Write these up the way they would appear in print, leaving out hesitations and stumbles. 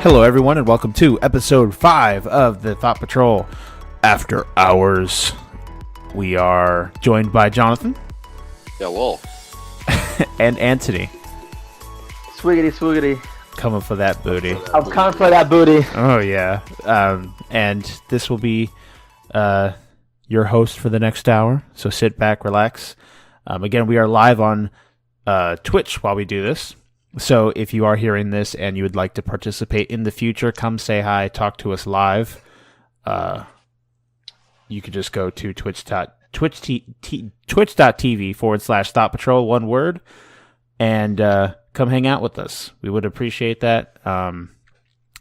Hello, everyone, and welcome to episode 5 of the Thought Patrol After Hours. We are joined by Jonathan. Hello. And Antony. Swiggity, swiggity. Coming for that booty. I'm coming for that booty. Oh, yeah. And this will be your host for the next hour, so sit back, relax. Again, we are live on Twitch while we do this. So if you are hearing this and you would like to participate in the future, come say hi, talk to us live. You could just go to twitch.tv/Thought Patrol, one word, and come hang out with us. We would appreciate that.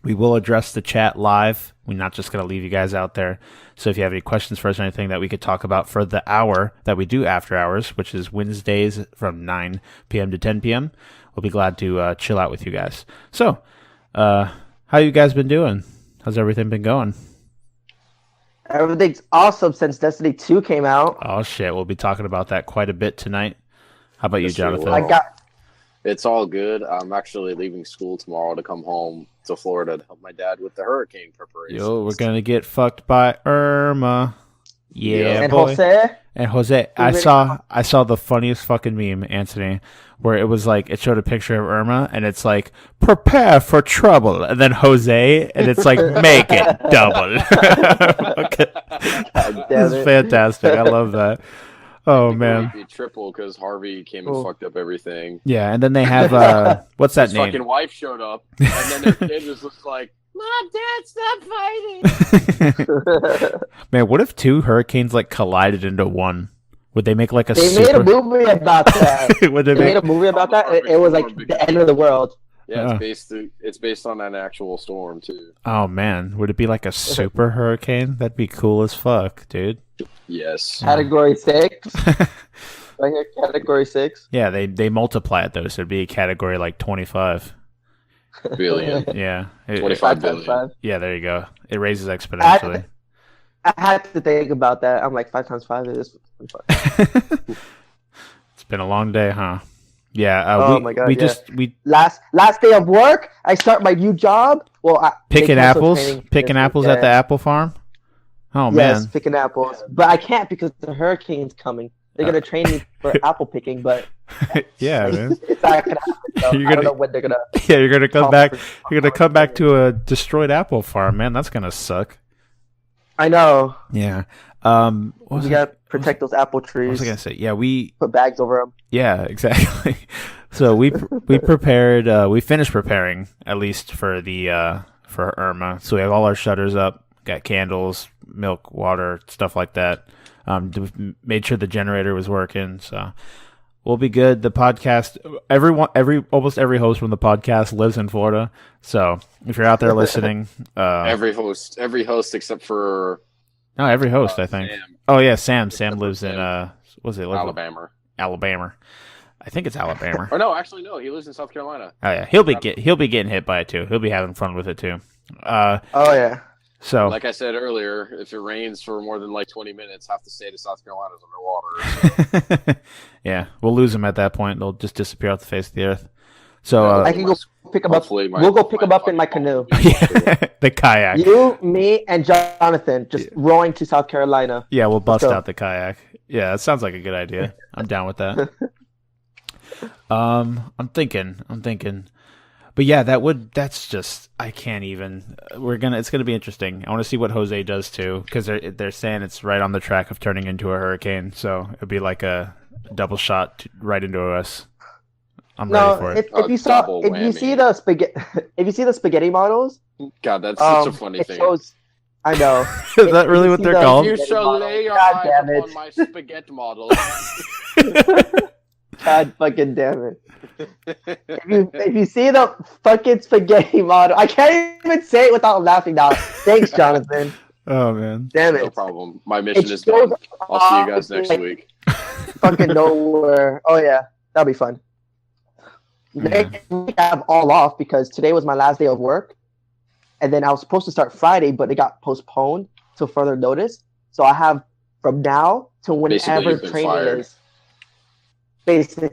We will address the chat live. We're not just going to leave you guys out there. So if you have any questions for us or anything that we could talk about for the hour that we do after hours, which is Wednesdays from 9 p.m. to 10 p.m., we'll be glad to chill out with you guys. So, how you guys been doing? How's everything been going? Everything's awesome since Destiny 2 came out. Oh, shit. We'll be talking about that quite a bit tonight. How about you, Jonathan? It's all good. I'm actually leaving school tomorrow to come home to Florida to help my dad with the hurricane preparations. Yo, we're going to get fucked by Irma. Yeah, and boy. Jose? And Jose, I saw the funniest fucking meme, Antony, where it was like, it showed a picture of Irma, and it's like, prepare for trouble, and then Jose, and it's like, make it double. Okay. It's fantastic. I love that. Oh, man. It'd be triple because Harvey came and fucked up everything. Yeah, and then they have, what's that His name? fucking wife showed up, and then their kid was just like, Mom, Dad, stop fighting. Man, what if two hurricanes like collided into one? Would they make like a They made a movie about that. They made a movie about that. It was like the end of the world. Yeah, it's based on an actual storm too. Oh man, would it be like a super hurricane? That'd be cool as fuck, dude. Yes. Category 6. Right here, Category 6. Yeah, they multiply it though, so it'd be a category like 25. Billion. Yeah. 25 billion. Yeah, there you go. It raises exponentially. I had to think about that. I'm like, 5 times 5 is 25. It's been a long day, huh? Yeah. Oh my god. We last day of work. I start my new job. Well, picking apples at the apple farm. Oh man. Yes, picking apples, but I can't because the hurricane's coming. They're gonna train me for apple picking, but yeah, man. It's not gonna happen. So I don't know when they're gonna. Yeah, you're gonna come back. You're gonna come back to a destroyed apple farm, man. That's gonna suck. I know. Yeah. We gotta protect those apple trees. What was I gonna say? Yeah, we put bags over them. Yeah, exactly. So we prepared. We finished preparing at least for the for Irma. So we have all our shutters up. Got candles, milk, water, stuff like that. Made sure the generator was working. So we'll be good. The podcast, almost every host from the podcast lives in Florida. So if you're out there listening, every host except for every host, I think. Sam. Oh yeah, Sam. Sam lives in was it Alabama? Alabama. I think it's Alabama. Or no, actually no. He lives in South Carolina. Oh yeah, he'll be getting hit by it too. He'll be having fun with it too. Oh yeah. So, like I said earlier, if it rains for more than like 20 minutes, half the state of South Carolina is underwater. So. Yeah, we'll lose them at that point. They'll just disappear off the face of the earth. So I can go pick them up. We'll go pick them up in my canoe. Yeah, the kayak. You, me, and Jonathan just rowing to South Carolina. Yeah, we'll bust out the kayak. Yeah, that sounds like a good idea. I'm down with that. I'm thinking. But yeah, that's just, I can't even, it's going to be interesting. I want to see what Jose does too, because they're saying it's right on the track of turning into a hurricane. So it'd be like a double shot right into us. I'm ready for it. If you see the spaghetti models. God, that's such a funny thing. I know. Is that really what they're called? You shall lay your eyes upon my spaghetti model. God fucking damn it. If you see the fucking spaghetti model, I can't even say it without laughing now. Thanks, Jonathan. Oh, man. Damn it. No problem. My mission is done. I'll see you guys next week. Fucking nowhere. Oh, yeah. That'll be fun. Next week, I have all off because today was my last day of work. And then I was supposed to start Friday, but it got postponed to further notice. So I have from now to whenever training is. Basically.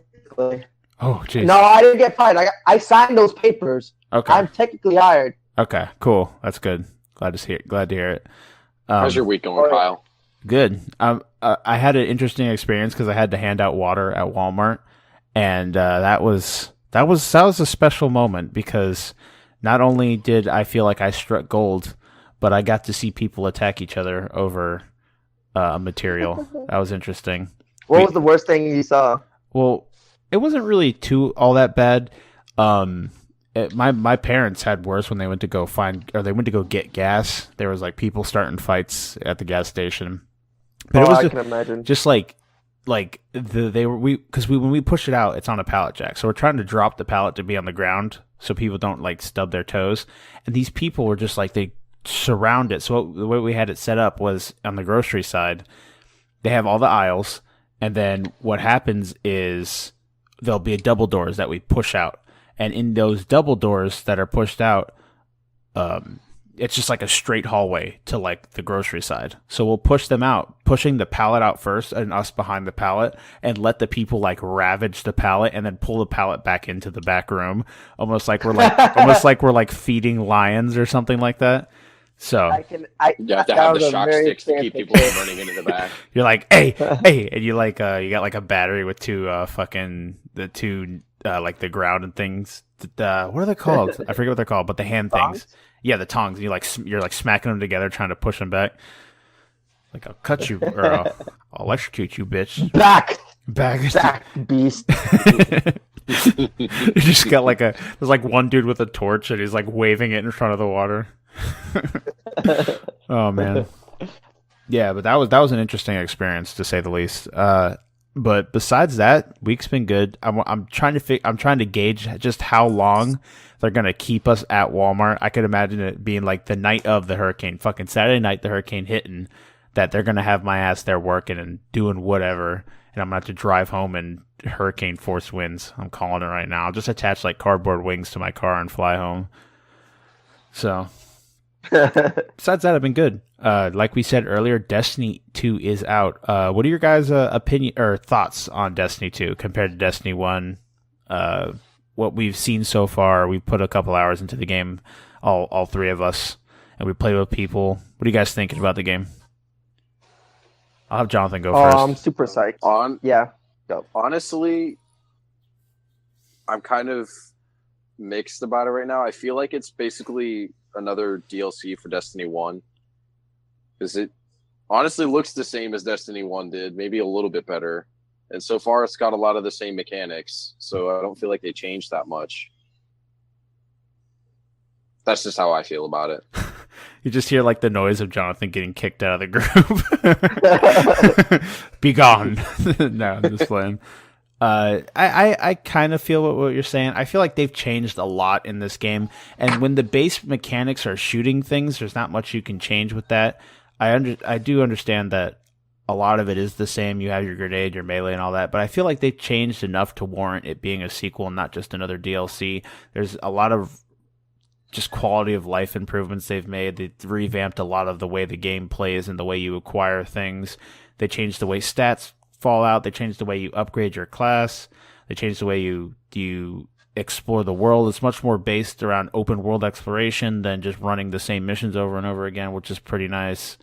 Oh, jeez. No, I didn't get fired. I signed those papers. Okay. I'm technically hired. Okay, cool. That's good. Glad to hear it. How's your week going, Kyle? Good. I had an interesting experience because I had to hand out water at Walmart, and that was a special moment because not only did I feel like I struck gold, but I got to see people attack each other over material. That was interesting. What was the worst thing you saw? Well, it wasn't really all that bad. My parents had worse when they went to go get gas. There was like people starting fights at the gas station. But I can imagine. Just when we push it out, it's on a pallet jack. So we're trying to drop the pallet to be on the ground so people don't like stub their toes. And these people were just like, they surround it. So the way we had it set up was on the grocery side, they have all the aisles. And then what happens is there'll be double doors that we push out. And in those double doors that are pushed out, it's just like a straight hallway to like the grocery side. So we'll push them out, pushing the pallet out first and us behind the pallet, and let the people like ravage the pallet and then pull the pallet back into the back room. Almost like we're feeding lions or something like that. So you have to have the shock sticks to keep people from running into the back. You're like, hey, and you like you got like a battery with two like the ground and things. What are they called? I forget what they're called, but the hand things. Yeah, the tongs. And you're like smacking them together, trying to push them back. Like I'll cut you, or I'll electrocute you, bitch. Back, beast. You just got like there's like one dude with a torch and he's like waving it in front of the water. Oh man, yeah, but that was an interesting experience to say the least. But besides that, week's been good. I'm trying to gauge just how long they're gonna keep us at Walmart. I could imagine it being like the night of the hurricane, fucking Saturday night, the hurricane hitting, that they're gonna have my ass there working and doing whatever, and I'm gonna have to drive home in hurricane force winds. I'm calling it right now. I'll just attach like cardboard wings to my car and fly home. So. Besides that, I've been good. Like we said earlier, Destiny 2 is out. What are your guys' opinion or thoughts on Destiny 2 compared to Destiny 1? What we've seen so far, we've put a couple hours into the game, all three of us, and we played with people. What are you guys thinking about the game? I'll have Jonathan go first. I'm super psyched. Go. Honestly, I'm kind of mixed about it right now. I feel like it's basically another DLC for Destiny 1, because it honestly looks the same as Destiny 1 did, maybe a little bit better, and so far it's got a lot of the same mechanics, so I don't feel like they changed that much. That's just how I feel about it. You just hear like the noise of Jonathan getting kicked out of the group. Be gone. No, I'm just playing. I kind of feel what you're saying. I feel like they've changed a lot in this game, and when the base mechanics are shooting things, there's not much you can change with that. I do understand that a lot of it is the same. You have your grenade, your melee, and all that, but I feel like they've changed enough to warrant it being a sequel, not just another DLC. There's a lot of just quality of life improvements they've made. They've revamped a lot of the way the game plays and the way you acquire things. They changed the way stats fall out. They changed the way you upgrade your class. They changed the way you explore the world. It's much more based around open world exploration than just running the same missions over and over again, which is pretty nice.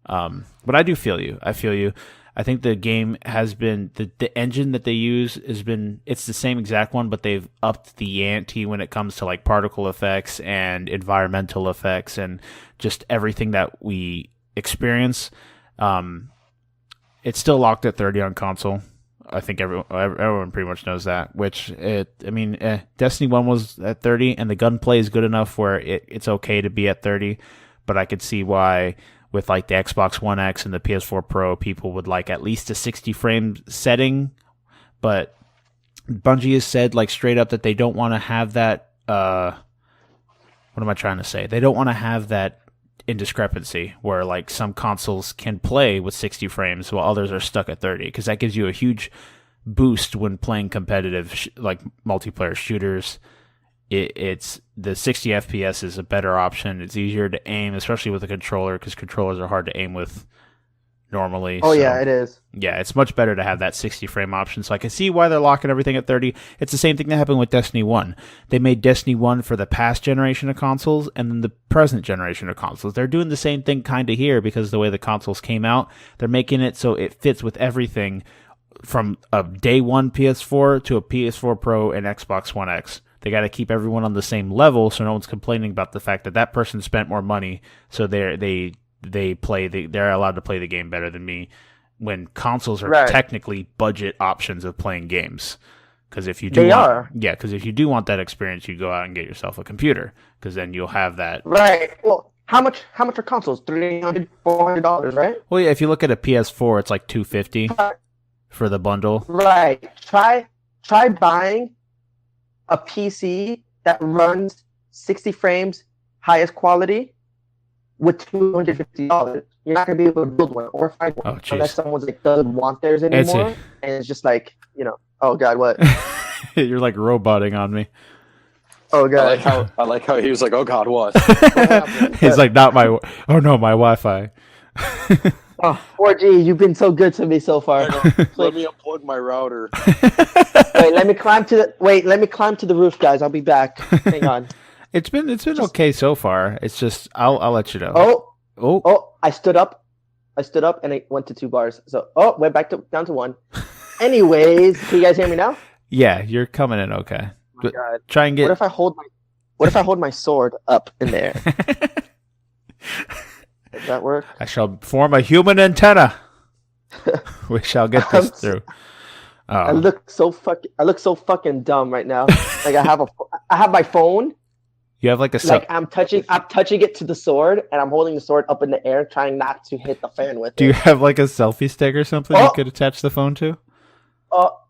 But I do feel you. I feel you. I think the game has been the engine that they use it's the same exact one, but they've upped the ante when it comes to like particle effects and environmental effects and just everything that we experience. It's still locked at 30 on console. I think everyone pretty much knows that. Destiny 1 was at 30, and the gunplay is good enough where it's okay to be at 30. But I could see why, with like the Xbox One X and the PS4 Pro, people would like at least a 60 frame setting. But Bungie has said like straight up that they don't want to have that. What am I trying to say? They don't want to have that indiscrepancy where like some consoles can play with 60 frames while others are stuck at 30, because that gives you a huge boost when playing competitive like multiplayer shooters. It's the 60 FPS is a better option. It's easier to aim, especially with a controller, because controllers are hard to aim with normally. Oh so, yeah, it is. Yeah, it's much better to have that 60 frame option. So I can see why they're locking everything at 30. It's the same thing that happened with Destiny 1. They made Destiny 1 for the past generation of consoles and then the present generation of consoles. They're doing the same thing kind of here because the way the consoles came out, they're making it so it fits with everything from a day one PS4 to a PS4 Pro and Xbox One X. They got to keep everyone on the same level so no one's complaining about the fact that that person spent more money, so they're allowed to play the game better than me. When consoles are technically budget options of playing games, because if you do because if you do want that experience, you go out and get yourself a computer, because then you'll have that. Right. Well, how much are consoles? $300, $400, right? Well, yeah. If you look at a PS4, it's like $250 for the bundle. Right. Try buying a PC that runs 60 frames, highest quality, with $250. You're not gonna be able to build one or find one unless someone's like doesn't want theirs anymore, and it's just like, oh god, what? You're like roboting on me. Oh god. I like how he was like, oh god, what? He's like, not my. Oh no, my Wi-Fi. Oh, 4G, you've been so good to me so far. Let me unplug my router. Let me climb to the roof, guys. I'll be back. Hang on. It's been okay so far. It's just I'll let you know. Oh! I stood up and it went to 2 bars. So went back down to 1. Anyways, can you guys hear me now? Yeah, you're coming in okay. Oh my god. Try and get. What if I hold my sword up in there? Does that work? I shall form a human antenna. We shall get this through. Oh. I look so fucking dumb right now. Like I have my phone. You have like I'm touching it to the sword, and I'm holding the sword up in the air, trying not to hit the fan with it. Do you have like a selfie stick or something you could attach the phone to?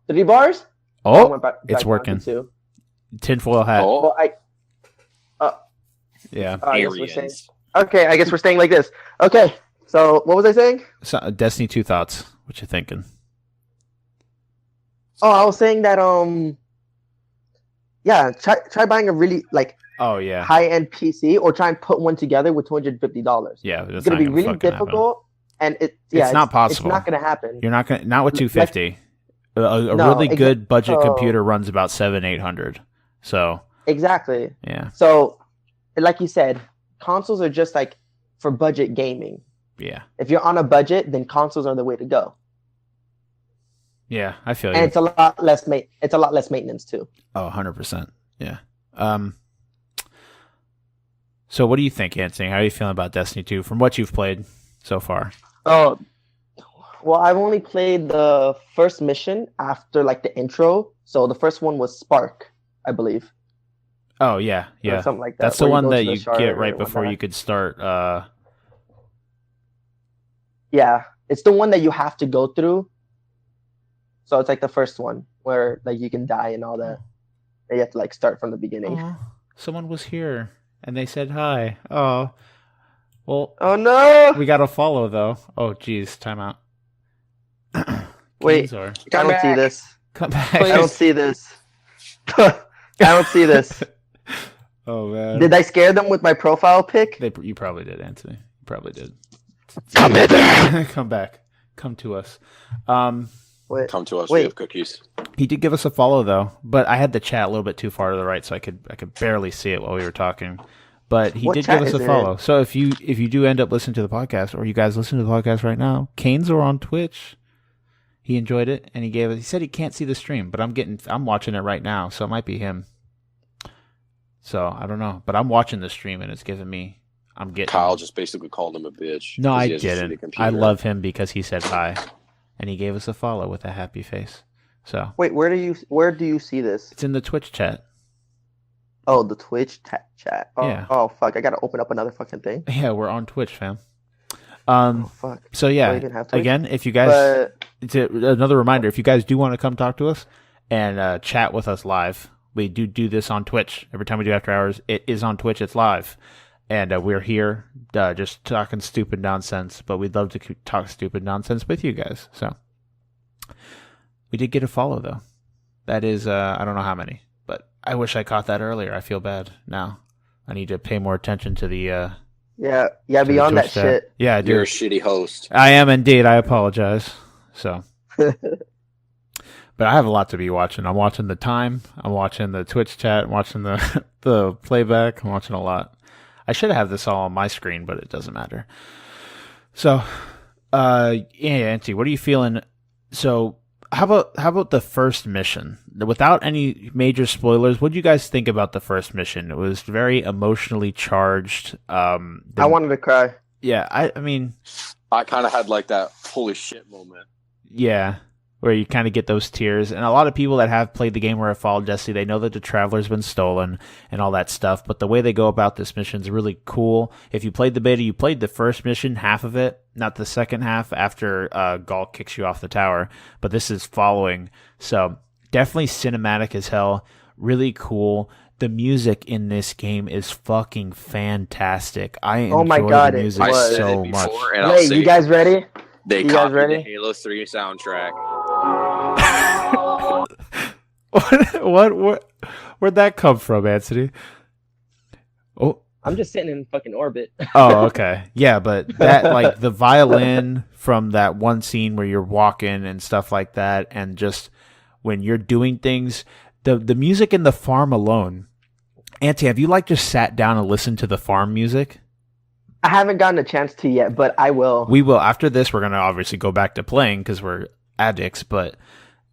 3 bars? It's working. Tinfoil hat. Yeah. I guess we're staying like this. Okay, so what was I saying? So, Destiny 2 thoughts. What you thinking? Oh, I was saying that try buying a really high-end PC, or try and put one together with $250. Yeah, it's gonna be really difficult, and it's not possible. It's not gonna happen. You're not with $250. A really good budget computer runs about $700-800. So exactly. Yeah. So, like you said, consoles are just like for budget gaming. Yeah. If you're on a budget, then consoles are the way to go. Yeah, I feel you. And it's a lot less maintenance too. Oh, 100%. Yeah. So what do you think, Antony? How are you feeling about Destiny 2 from what you've played so far? Oh, well, I've only played the first mission after like the intro. So the first one was Spark, I believe. Oh, yeah. Or something like that. That's the one that you get right before you could start. Yeah, it's the one that you have to go through. So it's like the first one where like you can die and all that. And you have to like start from the beginning. Someone was here and they said hi. Oh, well. Oh no! We got to follow though. Oh, geez, time out. Wait, I don't see this. Come back. I don't see this. I don't see this. Oh man! Did I scare them with my profile pic? You probably did, Antony. You probably did. Come hither. Come back. Come to us. Wait. Come to us. We have cookies. He did give us a follow though, but I had the chat a little bit too far to the right, so I could barely see it while we were talking. But he did give us a follow. So if you do end up listening to the podcast, or you guys listen to the podcast right now, Canes are on Twitch. He enjoyed it, and he said he can't see the stream, but I'm watching it right now, so it might be him. So I don't know, but I'm watching the stream, and it's giving me. Kyle just basically called him a bitch. No, I didn't. I love him because he said hi, and he gave us a follow with a happy face. So wait, where do you see this? It's in the Twitch chat. Oh, the Twitch chat. Oh, yeah. Oh fuck! I gotta open up another fucking thing. Yeah, we're on Twitch, fam. Fuck. So yeah, again, if you guys, another reminder, if you guys do want to come talk to us and chat with us live, we do this on Twitch. Every time we do After Hours, it is on Twitch. It's live. And we're here just talking stupid nonsense, but we'd love to talk stupid nonsense with you guys. So we did get a follow, though. That is, I don't know how many, but I wish I caught that earlier. I feel bad now. I need to pay more attention to the Yeah, to be the on that Twitch chat. shit. Yeah, I You're a do. shitty host. I am indeed. I apologize. So, but I have a lot to be watching. I'm watching the time. I'm watching the Twitch chat. I'm watching the the playback. I'm watching a lot. I should have this all on my screen, but it doesn't matter. So, yeah, Auntie, what are you feeling? So, how about the first mission? Without any major spoilers, what do you guys think about the first mission? It was very emotionally charged. I wanted to cry. Yeah, I mean, I kind of had like that holy shit moment. yeah, where you kind of get those tears. And a lot of people that have played the game or have followed Destiny, they know that the Traveler's been stolen and all that stuff. But the way they go about this mission is really cool. If you played the beta, you played the first mission, half of it, not the second half after Gaul kicks you off the tower. But this is following. So definitely cinematic as hell. Really cool. The music in this game is fucking fantastic. I enjoy the music I said so it much. before, and I'll Wait, say you guys ready? they you guys copied ready? the Halo 3 soundtrack. Where'd that come from, Antony? Oh, I'm just sitting in fucking orbit. oh, okay, yeah, but that like the violin from that one scene where you're walking and stuff like that, and just when you're doing things, the music in the farm alone. Auntie, have you like just sat down and listened to the farm music? I haven't gotten a chance to yet, but I will. We will after this. We're gonna obviously go back to playing because we're addicts, but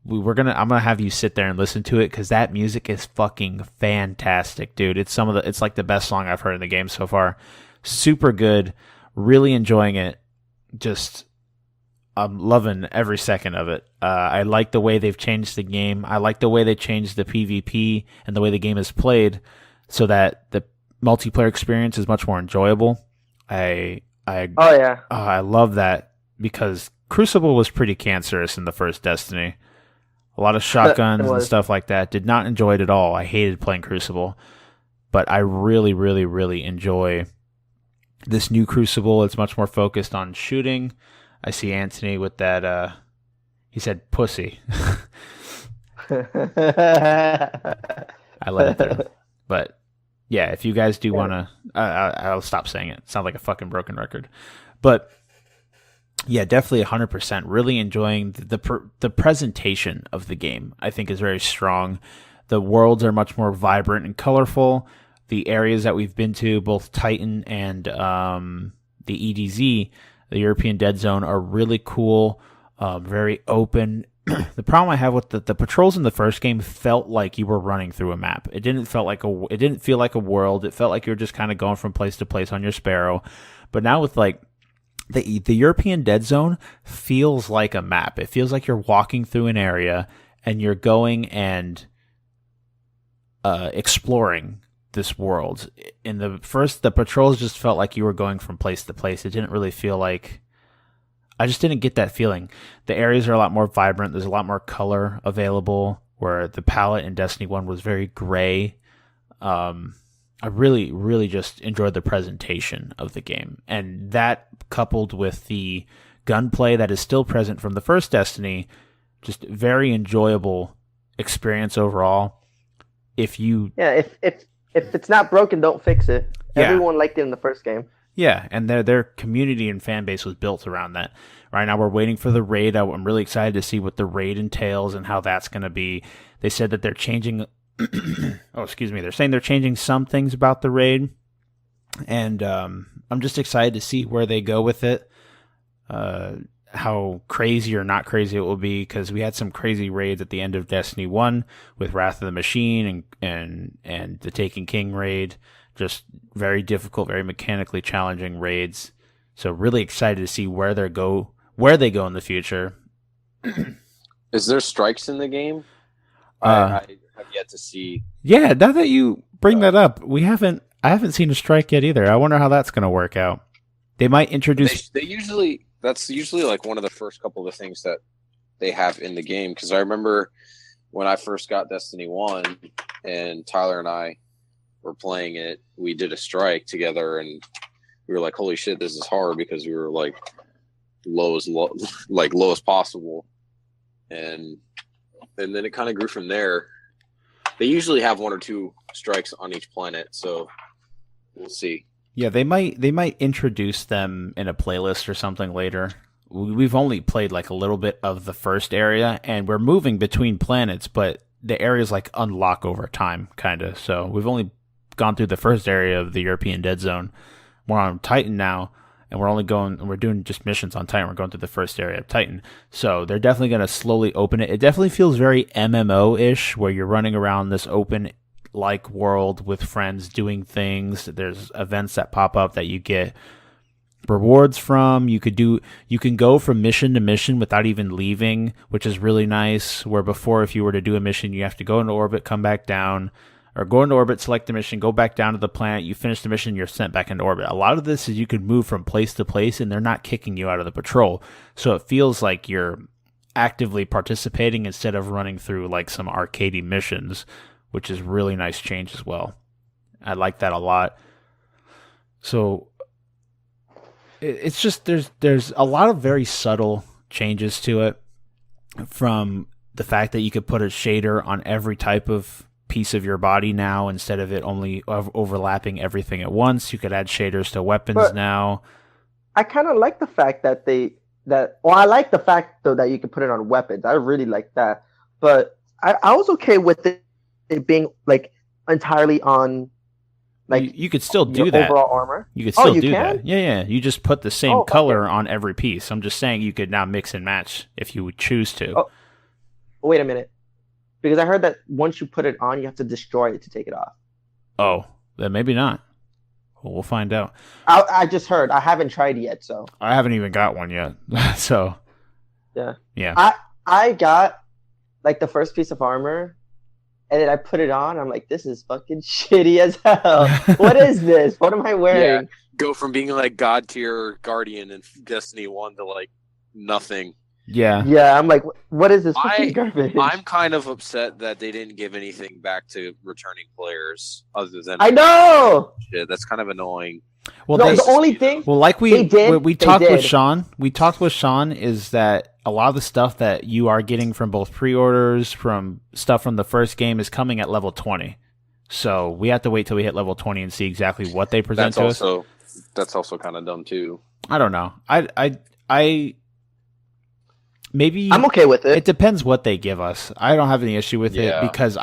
I'm gonna have you sit there and listen to it because that music is fucking fantastic, dude. It's like the best song I've heard in the game so far. Super good, really enjoying it. Just I'm loving every second of it. I like the way they've changed the game. I like the way they changed the PvP and the way the game is played, so that the multiplayer experience is much more enjoyable. I love that because Crucible was pretty cancerous in the first Destiny. A lot of shotguns and stuff like that. Did not enjoy it at all. I hated playing Crucible. But I really, really, really enjoy this new Crucible. It's much more focused on shooting. I see Antony with that, he said pussy. I let it through. But yeah, if you guys do want to, I'll stop saying it. Sounds like a fucking broken record. But yeah, definitely 100%. Really enjoying the presentation of the game. I think is very strong. The worlds are much more vibrant and colorful. The areas that we've been to, both Titan and the EDZ, the European Dead Zone, are really cool. Very open. The problem I have with the patrols in the first game felt like you were running through a map. It didn't feel like a world. It felt like you were just kind of going from place to place on your Sparrow. But now with like the European Dead Zone feels like a map. It feels like you're walking through an area and you're going and exploring this world. In the patrols just felt like you were going from place to place. It didn't really feel like. I just didn't get that feeling. The areas are a lot more vibrant. There's a lot more color available, where the palette in Destiny 1 was very gray. I really, really just enjoyed the presentation of the game. And that, coupled with the gunplay that is still present from the first Destiny, just very enjoyable experience overall. If it's not broken, don't fix it. Yeah. Everyone liked it in the first game. Yeah, and their community and fan base was built around that. Right now we're waiting for the raid. I'm really excited to see what the raid entails and how that's going to be. They said that they're changing... They're saying they're changing some things about the raid. And I'm just excited to see where they go with it. How crazy or not crazy it will be, because we had some crazy raids at the end of Destiny 1 with Wrath of the Machine and the Taken King raid. Just very difficult, very mechanically challenging raids. So really excited to see where they go in the future. Is there strikes in the game? I have yet to see. Yeah, now that you bring that up, I haven't seen a strike yet either. I wonder how that's going to work out. They might introduce. That's usually like one of the first couple of things that they have in the game. Because I remember when I first got Destiny 1 and Tyler and I were playing it, we did a strike together and we were like, holy shit, this is hard, because we were like low as possible. And then it kind of grew from there. They usually have one or two strikes on each planet, so we'll see. Yeah, they might introduce them in a playlist or something later. We've only played like a little bit of the first area, and we're moving between planets, but the areas like unlock over time, kind of. So we've only gone through the first area of the European Dead Zone. We're on Titan now, and we're doing just missions on Titan. We're going through the first area of Titan. So they're definitely going to slowly open it. It definitely feels very MMO-ish, where you're running around this open like world with friends doing things. There's events that pop up that you get rewards from. You can go from mission to mission without even leaving, which is really nice, where before if you were to do a mission you have to go into orbit, come back down, or go into orbit, select the mission, go back down to the planet, you finish the mission, you're sent back into orbit. A lot of this is you can move from place to place and they're not kicking you out of the patrol, so it feels like you're actively participating instead of running through like some arcadey missions, which is really nice change as well. I like that a lot. So it's just there's a lot of very subtle changes to it, from the fact that you could put a shader on every type of piece of your body now instead of it only overlapping everything at once. You could add shaders to weapons now. I kind of like the fact that I like the fact though that you can put it on weapons. I really like that, but I was okay with it being like entirely on. Like you could still do that. Overall armor. You could still do can? that. Yeah. You just put the same color on every piece. I'm just saying you could now mix and match if you would choose to. Oh, wait a minute, because I heard that once you put it on, you have to destroy it to take it off. Oh, then maybe not. Well, we'll find out. I just heard. I haven't tried yet, so I haven't even got one yet. So yeah. I got like the first piece of armor. And then I put it on. I'm like, this is fucking shitty as hell. What is this? What am I wearing? Yeah. Go from being like god tier guardian in Destiny 1 to like nothing. Yeah. Yeah, I'm like, what is this fucking garbage? I'm kind of upset that they didn't give anything back to returning players other than I know. Shit, that's kind of annoying. Well, no, the only thing. Well, like we talked did. with Shawn. We talked with Shawn is that a lot of the stuff that you are getting from both pre-orders, from stuff from the first game, is coming at level 20. So we have to wait till we hit level 20 and see exactly what they present to us. That's also kind of dumb too. I don't know. I maybe I'm okay with it. It depends what they give us. I don't have any issue with it because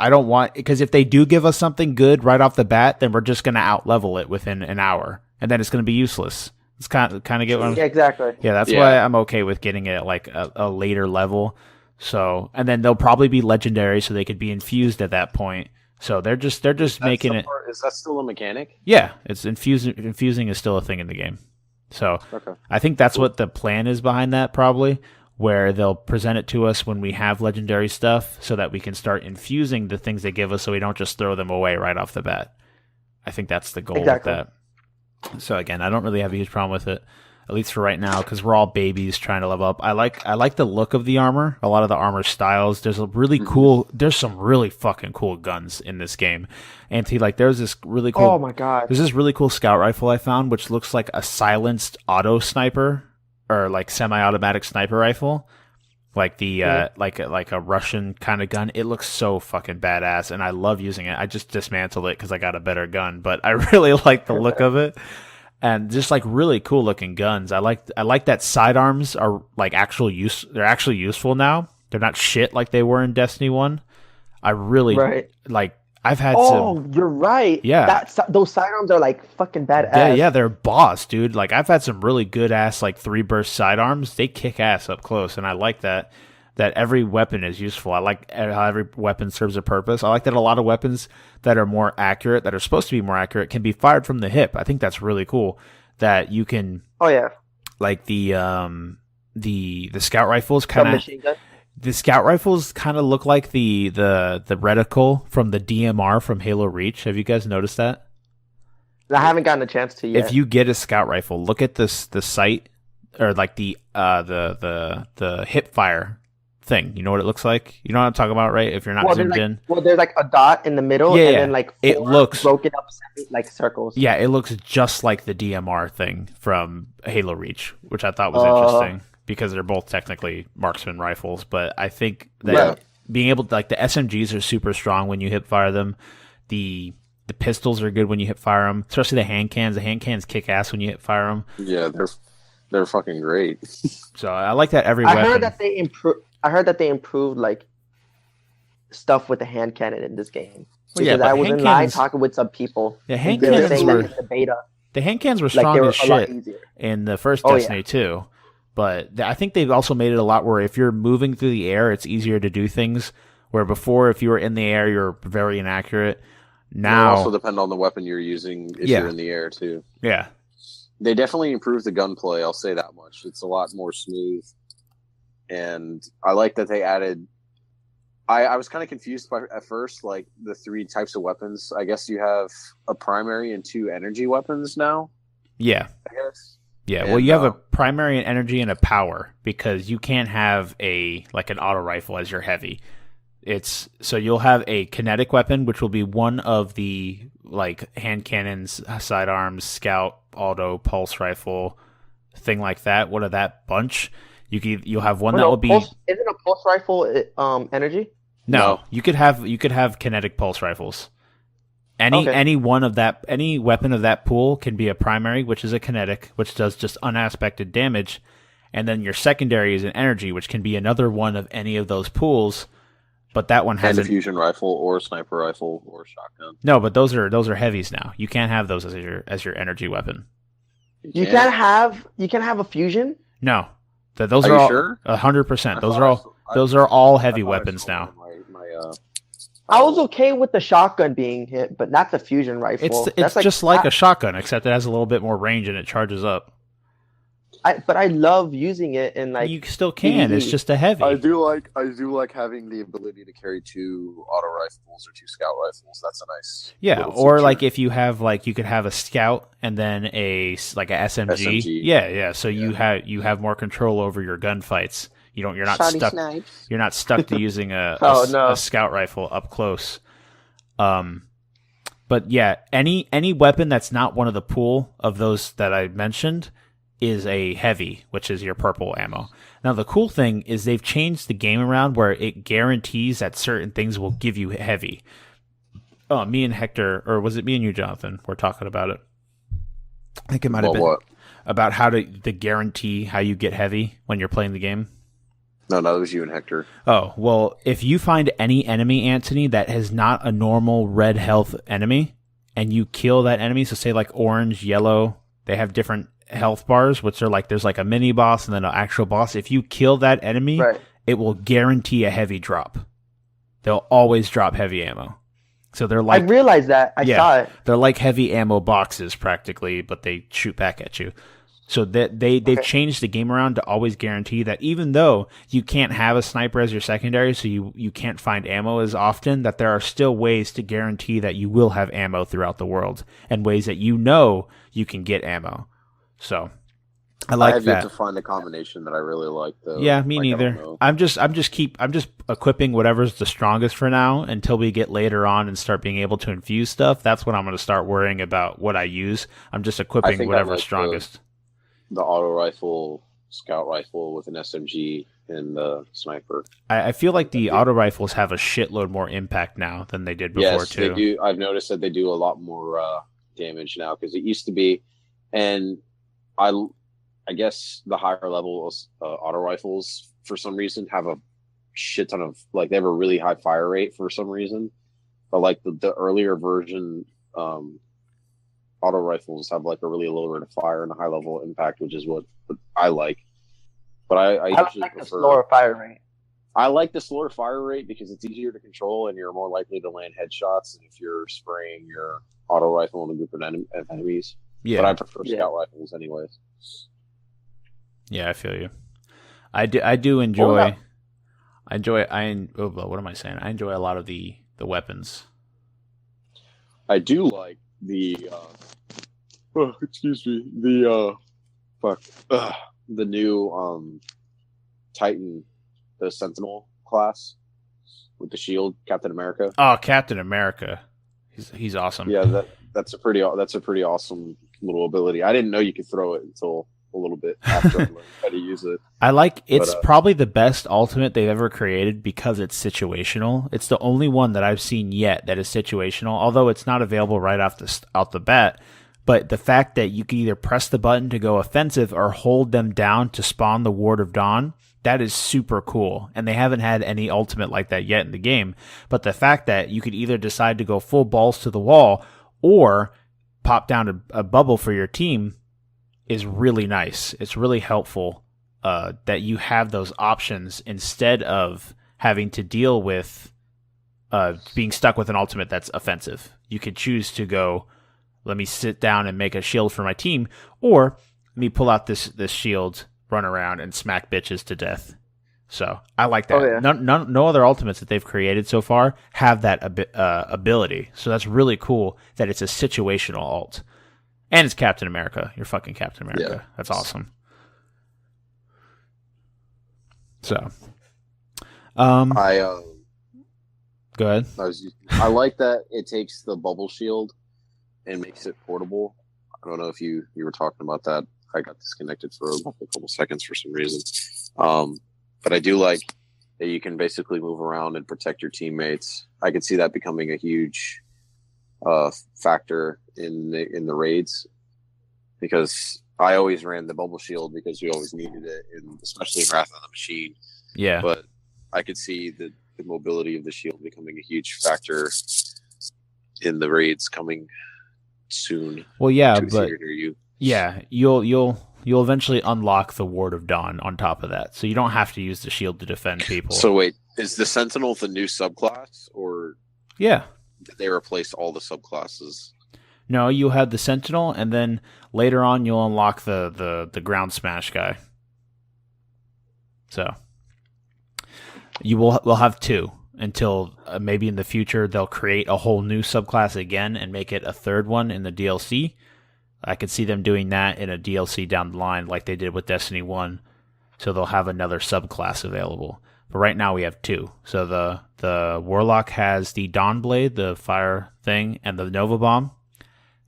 because if they do give us something good right off the bat, then we're just going to out-level it within an hour, and then it's going to be useless. It's kind of get what I'm... Yeah, exactly. Yeah, that's why I'm okay with getting it at like a later level. So, and then they'll probably be legendary, so they could be infused at that point. So they're just making it. Is that still a mechanic? Yeah, it's infusing is still a thing in the game. So I think that's what the plan is behind that, probably, where they'll present it to us when we have legendary stuff, so that we can start infusing the things they give us, so we don't just throw them away right off the bat. I think that's the goal with that. So again, I don't really have a huge problem with it, at least for right now, because we're all babies trying to level up. I like the look of the armor, a lot of the armor styles. There's some really fucking cool guns in this game. Antony, like there's this really cool. Oh my god! There's this really cool scout rifle I found, which looks like a silenced auto sniper or like semi-automatic sniper rifle. Like the like a Russian kind of gun. It looks so fucking badass, and I love using it. I just dismantled it because I got a better gun, but I really like the look of it, and just like really cool looking guns. I like that sidearms are like actual use. They're actually useful now. They're not shit like they were in Destiny 1. I really like. I've had some. Oh, you're right. Yeah, those sidearms are like fucking badass. Yeah, they're boss, dude. Like I've had some really good ass like 3-burst sidearms. They kick ass up close, and I like that every weapon is useful. I like how every weapon serves a purpose. I like that a lot of weapons that are more accurate, that are supposed to be more accurate, can be fired from the hip. I think that's really cool. That you can. Oh yeah. Like the scout rifles kind of. The scout rifles kind of look like the reticle from the DMR from Halo Reach. Have you guys noticed that? I haven't gotten a chance to yet. If you get a scout rifle, look at the sight, or like the hip fire thing. You know what it looks like? You know what I'm talking about, right? If you're not zoomed in. Well, there's like a dot in the middle, and then like it looks broken up like circles. Yeah, it looks just like the DMR thing from Halo Reach, which I thought was interesting. Because they're both technically marksman rifles, but I think that being able to, like, the SMGs are super strong when you hip fire them. The The pistols are good when you fire them, especially the hand cans. The hand cans kick ass when you fire them. Yeah, they're fucking great. So I like that every I weapon. heard that they improved like stuff with the hand cannon in this game. Well, yeah, Because but I was hand in line cannons- talking with some people. The hand They were cannons saying were that in the beta, the hand cans were like strong they were as a lot shit easier. in the first Oh, Destiny too. But I think they've also made it a lot where if you're moving through the air, it's easier to do things. Where before, if you were in the air, you're very inaccurate. Now, It'll also depend on the weapon you're using if you're in the air too. Yeah. They definitely improved the gunplay, I'll say that much. It's a lot more smooth. And I like that they added... I was kind of confused at first, like, the 3 types of weapons. I guess you have a primary and 2 energy weapons now, Yeah. I guess. Yeah, And, well, you have a primary and energy and a power because you can't have an auto rifle as your heavy. So you'll have a kinetic weapon, which will be one of the like hand cannons, sidearms, scout, auto, pulse rifle, thing like that. One of that bunch. You'll have one that will be. Isn't a pulse rifle energy? No, you could have kinetic pulse rifles. Any weapon of that pool can be a primary, which is a kinetic, which does just unaspected damage, and then your secondary is an energy, which can be another one of any of those pools. But that one has a fusion rifle or a sniper rifle or shotgun. No, but those are heavies now. You can't have those as your energy weapon. You can have a fusion. No, those are all sure? 100%. Those are all heavy weapons now. I was okay with the shotgun being hit, but not the fusion rifle. It's just like a shotgun, except it has a little bit more range and it charges up. But I love using it in like. You still can. It's just a heavy. I do like having the ability to carry 2 auto rifles or 2 scout rifles. That's a nice. Yeah, or like if you have you could have a scout and then a SMG. Yeah. So you have more control over your gunfights. You're not stuck. Snipes. You're not stuck to using a scout rifle up close. But yeah, any weapon that's not one of the pool of those that I mentioned is a heavy, which is your purple ammo. Now the cool thing is they've changed the game around where it guarantees that certain things will give you heavy. Oh, me and Hector, or was it me and you, Jonathan? We're talking about it. I think it might have been about how to guarantee how you get heavy when you're playing the game. No, that was you and Hector. Oh, well, if you find any enemy, Antony, that is not a normal red health enemy, and you kill that enemy, so say like orange, yellow, they have different health bars, which are there's a mini boss and then an actual boss. If you kill that enemy, it will guarantee a heavy drop. They'll always drop heavy ammo. So they're I realized that. I saw it. They're like heavy ammo boxes practically, but they shoot back at you. So that they've changed the game around to always guarantee that even though you can't have a sniper as your secondary, so you can't find ammo as often, that there are still ways to guarantee that you will have ammo throughout the world and ways that you can get ammo. So I like that. I have yet to find a combination that I really like, though. Yeah, me neither. I'm just equipping whatever's the strongest for now until we get later on and start being able to infuse stuff. That's when I'm going to start worrying about what I use. I'm just equipping whatever's strongest. The auto rifle, scout rifle with an SMG, and the sniper. I feel like the auto rifles have a shitload more impact now than they did before, too. Yes, they do. I've noticed that they do a lot more damage now because it used to be, and I guess the higher level auto rifles for some reason have a shit ton of they have a really high fire rate for some reason, but the earlier version auto rifles have a really low rate of fire and a high level of impact, which is what I like. But I usually like prefer the slower fire rate. I like the slower fire rate because it's easier to control and you're more likely to land headshots than if you're spraying your auto rifle in a group of enemies. Yeah, but I prefer scout rifles anyways. Yeah, I feel you. I do enjoy. What am I saying? I enjoy a lot of the weapons. I do like the. The new Titan, the Sentinel class with the shield, Captain America. Oh, Captain America, he's awesome. Yeah, that's a pretty awesome little ability. I didn't know you could throw it until a little bit after I learned how to use it. I like it's But, probably the best ultimate they've ever created because it's situational. It's the only one that I've seen yet that is situational, although it's not available right out the bat. But the fact that you can either press the button to go offensive or hold them down to spawn the Ward of Dawn, that is super cool. And they haven't had any ultimate like that yet in the game. But the fact that you could either decide to go full balls to the wall or pop down a bubble for your team is really nice. It's really helpful that you have those options instead of having to deal with being stuck with an ultimate that's offensive. You could choose to go, let me sit down and make a shield for my team, or let me pull out this shield, run around, and smack bitches to death. So I like that. Oh, yeah. No other ultimates that they've created so far have that ability. So that's really cool that it's a situational ult. And it's Captain America. You're fucking Captain America. Yeah. That's awesome. So, I go ahead. I like that it takes the bubble shield and makes it portable. I don't know if you were talking about that. I got disconnected for a couple seconds for some reason. But I do like that you can basically move around and protect your teammates. I could see that becoming a huge factor in the raids, because I always ran the bubble shield because we always needed it, especially in Wrath of the Machine. Yeah. But I could see the mobility of the shield becoming a huge factor in the raids coming soon. Well, yeah, but near you. Yeah, you'll eventually unlock the Ward of Dawn on top of that, so you don't have to use the shield to defend people. So wait, is the Sentinel the new subclass, or yeah, did they replace all the subclasses? No, you have the Sentinel, and then later on you'll unlock the Ground Smash guy. So we'll have two until maybe in the future they'll create a whole new subclass again and make it a third one in the DLC. I could see them doing that in a DLC down the line like they did with Destiny 1. So they'll have another subclass available. But right now we have two. So the Warlock has the Dawnblade, the fire thing, and the Nova Bomb.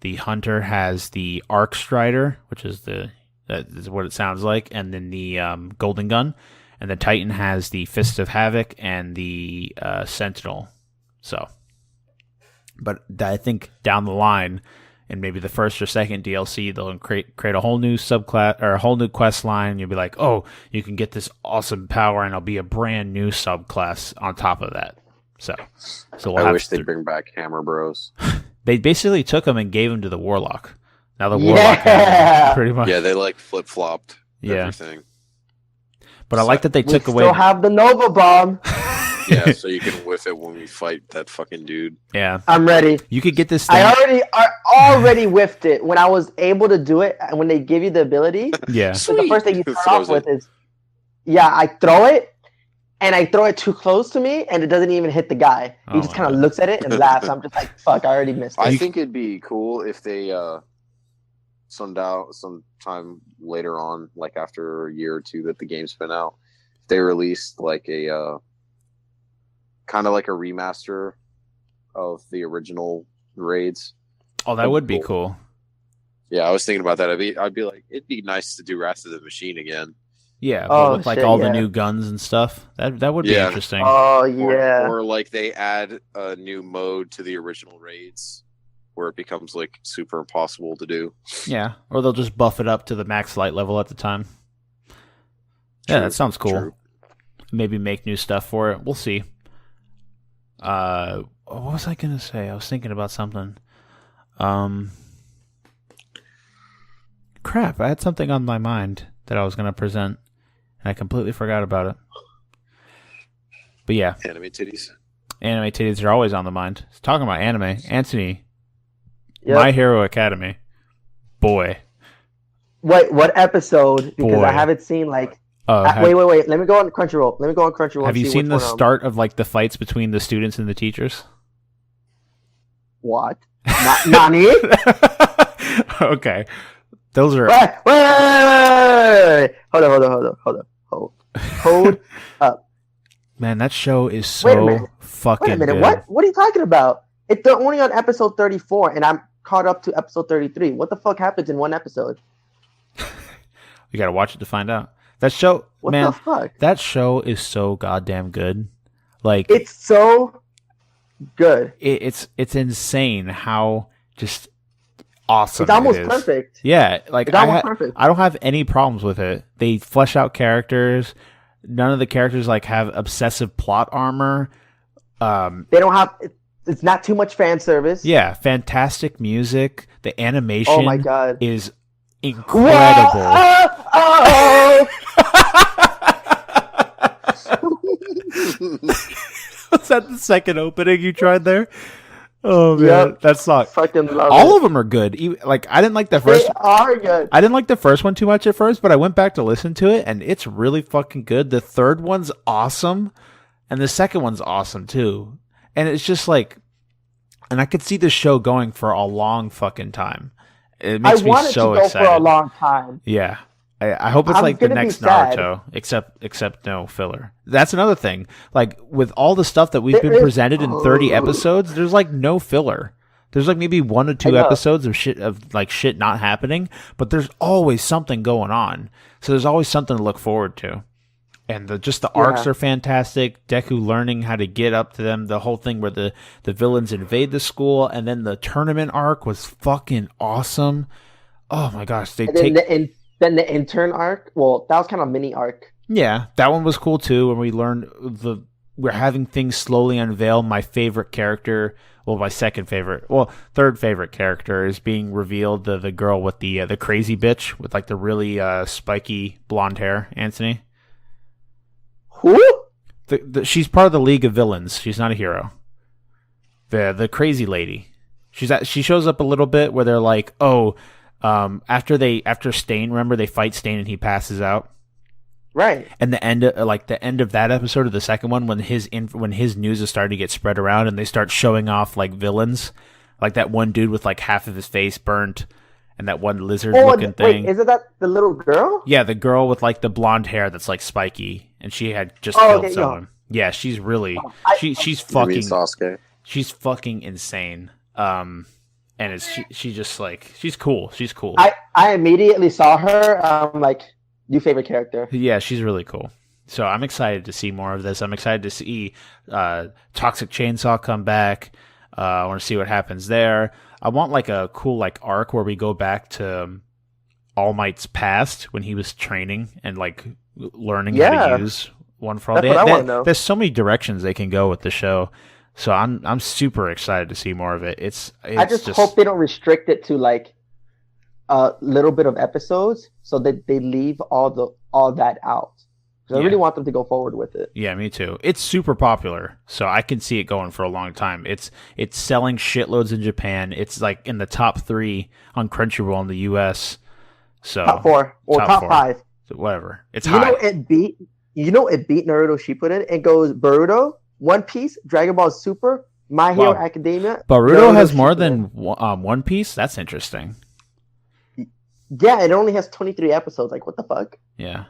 The Hunter has the Arc Strider, which is that is what it sounds like, and then the Golden Gun. And the Titan has the Fist of Havoc and the Sentinel. So, but I think down the line, in maybe the first or second DLC, they'll create a whole new subclass or a whole new quest line. You'll be like, oh, you can get this awesome power, and it'll be a brand new subclass on top of that. So I wish they'd bring back Hammer Bros. They basically took them and gave them to the Warlock. Now the Warlock, pretty much. Yeah, they like flip flopped everything. But I like that they took away. Still have the Nova Bomb. Yeah, so you can whiff it when we fight that fucking dude. Yeah, I'm ready. You could get this thing. I already whiffed it when I was able to do it. And when they give you the ability, yeah, so the first thing you start off with is, I throw it, and I throw it too close to me, and it doesn't even hit the guy. He just kind of looks at it and laughs. I'm just like, fuck, I already missed it. I think it'd be cool if they sometime later on, like after a year or two that the game's been out, they released like a kind of like a remaster of the original raids. Oh, that would be cool. Yeah, I was thinking about that. I'd be like, it'd be nice to do Wrath of the Machine again. Yeah, but with like all the new guns and stuff. That would be interesting. Oh yeah. Or like they add a new mode to the original raids where it becomes like super impossible to do. Yeah, or they'll just buff it up to the max light level at the time. Yeah, that sounds cool. True. Maybe make new stuff for it. We'll see. What was I gonna say? I was thinking about something. Crap! I had something on my mind that I was gonna present, and I completely forgot about it. But yeah, anime titties. Anime titties are always on the mind. Talking about anime, Antony. Yep. My Hero Academy. Boy. What episode? Because Boy. I haven't seen like. Wait. Let me go on Crunchyroll. Have you seen the start of like the fights between the students and the teachers? What? Nani? Okay. Those are. Wait. Hold up. Man, that show is so fucking Wait a minute. good. What are you talking about? They're only on episode 34, and I'm caught up to episode 33. What the fuck happens in one episode? You got to watch it to find out. That show, What man, the fuck? that show is so goddamn good. Like It's so good. it's insane how just awesome It's almost it is. perfect. Yeah, like It's almost perfect. I don't have any problems with it. They flesh out characters. None of the characters like have obsessive plot armor. They don't have. It's not too much fan service. Yeah, fantastic music. The animation Oh my god. is incredible. Whoa! Was that the second opening you tried there? Oh man, Yep. that sucked. Fucking love All it. of them are good. Like I didn't like the first. They are good. I didn't like the first one too much at first, but I went back to listen to it, and it's really fucking good. The third one's awesome, and the second one's awesome too. And it's just like, and I could see this show going for a long fucking time. It makes I me wanted so to go excited. for a long time. Yeah. I hope it's I'm like the gonna be next sad. Naruto, except no filler. That's another thing. Like with all the stuff that we've There been is- presented in 30 episodes, there's like no filler. There's like maybe 1 or 2 I know. episodes of shit not happening, but there's always something going on. So there's always something to look forward to. And the arcs Yeah. are fantastic. Deku learning how to get up to them. The whole thing where the villains invade the school, and then the tournament arc was fucking awesome. Oh my gosh, they And take then the intern arc. Well, that was kind of a mini arc. Yeah, that one was cool too. When we learned we're having things slowly unveil. My favorite character, well, my third favorite character is being revealed. The girl with the crazy bitch with like the really spiky blonde hair, Antony. Who? She's part of the League of Villains. She's not a hero. The crazy lady. She shows up a little bit where they're like, oh, after Stain, remember they fight Stain and he passes out. Right. And the end of that episode of the second one, when his news is starting to get spread around, and they start showing off like villains, like that one dude with like half of his face burnt, and that one lizard looking thing. Wait, isn't that the little girl? Yeah, the girl with like the blonde hair that's like spiky, and she had just Oh, killed okay, someone. Yeah, she's really she's You mean fucking Sasuke? she's fucking insane. And she just like she's cool. She's cool. I immediately saw her. Like, new favorite character. Yeah, she's really cool. So I'm excited to see more of this. I'm excited to see Toxic Chainsaw come back. I want to see what happens there. I want like a cool like arc where we go back to All Might's past when he was training and like learning how to use One for All. That's what I wanna know. There's so many directions they can go with the show. So I'm super excited to see more of it. It's I just hope they don't restrict it to like a little bit of episodes, so that they leave all that out. 'Cause I Yeah. really want them to go forward with it. Yeah, me too. It's super popular, so I can see it going for a long time. It's selling shitloads in Japan. It's like in the top 3 on Crunchyroll in the US. So Top 4 or top 4. 5. So whatever. It's You high. know it beat Naruto Shippuden. It goes Boruto, One Piece, Dragon Ball Super, My Hero Wow. Academia. Boruto has more Shippuden. than One Piece. That's interesting. Yeah, it only has 23 episodes. Like, what the fuck? Yeah.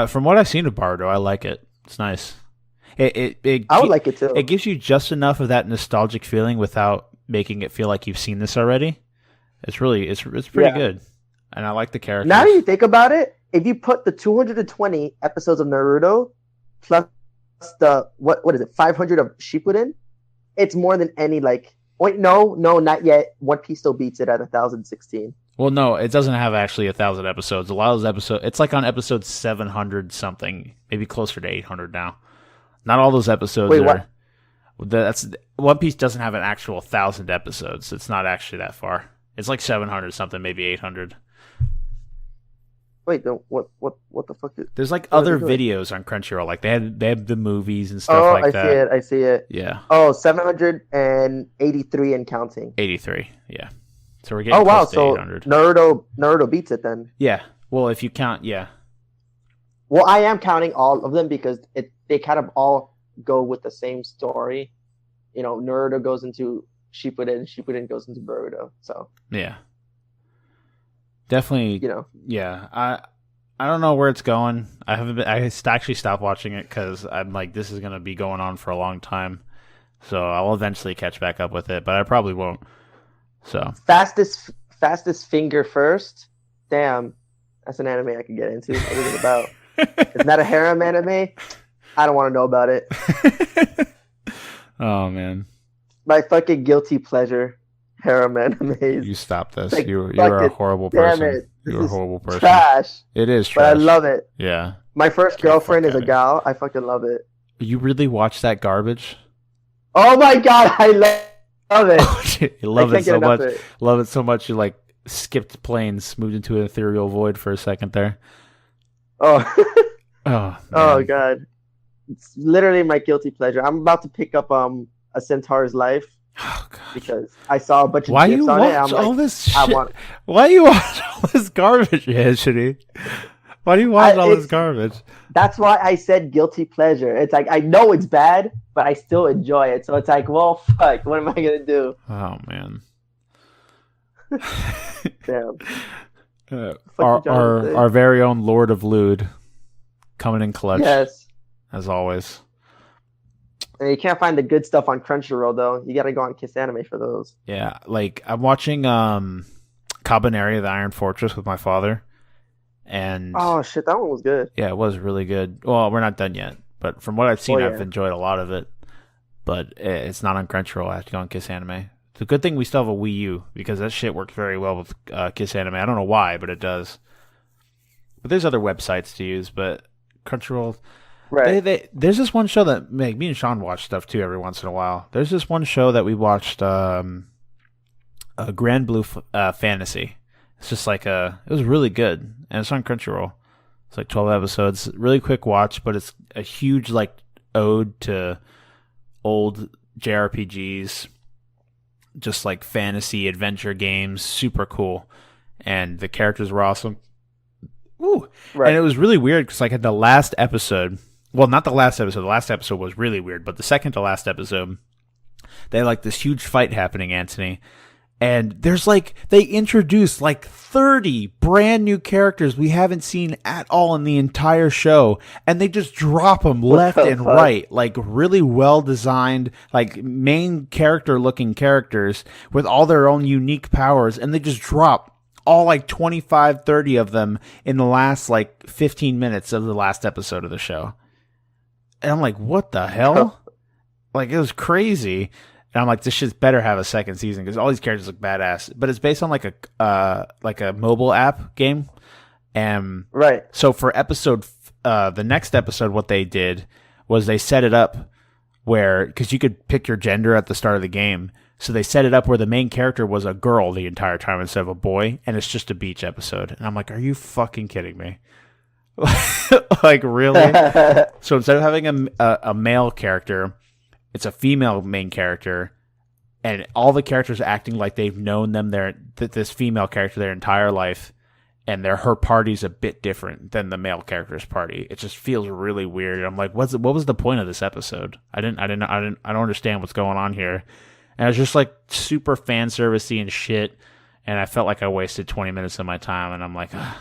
From what I've seen of Boruto, I like it. It's nice. I would like it too. It gives you just enough of that nostalgic feeling without making it feel like you've seen this already. It's pretty Yeah. good, and I like the characters. Now that you think about it, if you put the 220 episodes of Naruto plus the what is it, 500 of Shippuden, it's more than any like. Wait, no, not yet. One Piece still beats it at 1,016. Well, no, it doesn't have actually 1,000 episodes. A lot of those episodes, it's like on episode 700 something, maybe closer to 800 now. Not all those episodes Wait, are. That's One Piece doesn't have an actual 1,000 episodes. It's not actually that far. It's like 700 something, maybe 800. Wait, what the fuck? There's like What are other they doing? videos on Crunchyroll, like they have the movies and stuff like that. I see it. Yeah, Oh, 783 and counting. 83. Yeah, so we're getting Oh wow, close to so 800. Naruto beats it then. Yeah, well, if you count, yeah, Well, I am counting all of them because they kind of all go with the same story. You know, Naruto goes into Shippuden, Shippuden goes into Boruto. So, yeah, definitely. you know, Yeah, I don't know where it's going. I haven't been. Actually stopped watching it because I'm like, this is gonna be going on for a long time. So I'll eventually catch back up with it, but I probably won't. So fastest finger first. Damn, That's an anime I could get into. What is it about? It's not a harem anime. I don't want to know about it. Oh man, My fucking guilty pleasure, harem animes. you stop this. Like, You're fuck a it. horrible Damn person. it. You're a This is horrible person. trash. It is But I trash. love it. Yeah. My first Get the girlfriend fuck is a outta gal. I fucking love it. You really watch that garbage? Oh my god, I love it. You love I it can't so get enough much. of it. Love it so much. You like skipped planes, moved into an ethereal void for a second there. Oh, Oh, oh man. god. It's literally my guilty pleasure. I'm about to pick up A Centaur's Life Oh, God. because I saw a bunch of Why gifs you on it. watch I'm all like, this shit? I want. Why you watch all this garbage, Anthony? Why do you watch all this it's- garbage? That's why I said guilty pleasure. It's like I know it's bad, but I still enjoy it. So it's like, well, fuck. What am I gonna do? Oh man. Damn. Our, you trying to say? our very own Lord of Lewd coming in clutch Yes. as always. And you can't find the good stuff on Crunchyroll though. You gotta go on Kiss Anime for those. Yeah, like I'm watching Cabaneri, the Iron Fortress with my father, and Oh shit, that one was good. yeah, it was really good. Well, we're not done yet, but from what I've seen, Oh, yeah. I've enjoyed a lot of it. But it's not on Crunchyroll. I have to go on Kiss Anime. It's a good thing we still have a Wii U because that shit works very well with Kiss Anime. I don't know why, but it does. But there's other websites to use, but Crunchyroll. Right. There's this one show that me and Shawn watch stuff too every once in a while. There's this one show that we watched, Grand Blue Fantasy. It's just like it was really good, and it's on Crunchyroll. It's like 12 episodes, really quick watch, but it's a huge like ode to old JRPGs, just like fantasy adventure games, super cool, and the characters were awesome. Ooh. Right. And it was really weird because like at the last episode, well, not the last episode. The last episode was really weird, but the second to last episode, they had like this huge fight happening, Antony. And there's like, they introduced like 30 brand new characters we haven't seen at all in the entire show. And they just drop them left the and fuck? right. Like really well designed, like main character looking characters with all their own unique powers. And they just drop all like 25, 30 of them in the last like 15 minutes of the last episode of the show. And I'm like, what the hell? Like, it was crazy. And I'm like, this shit better have a second season because all these characters look badass. But it's based on like a mobile app game. And Right. so for the next episode, what they did was they set it up where, because you could pick your gender at the start of the game. So they set it up where the main character was a girl the entire time instead of a boy. And it's just a beach episode. And I'm like, are you fucking kidding me? Like, really? So instead of having a male character, it's a female main character, and all the characters acting like they've known this female character their entire life, and her party's a bit different than the male character's party. It just feels really weird. I'm like, what was the point of this episode? I don't understand what's going on here. And it was just like super fan servicey and shit, and I felt like I wasted 20 minutes of my time. And I'm like, ugh.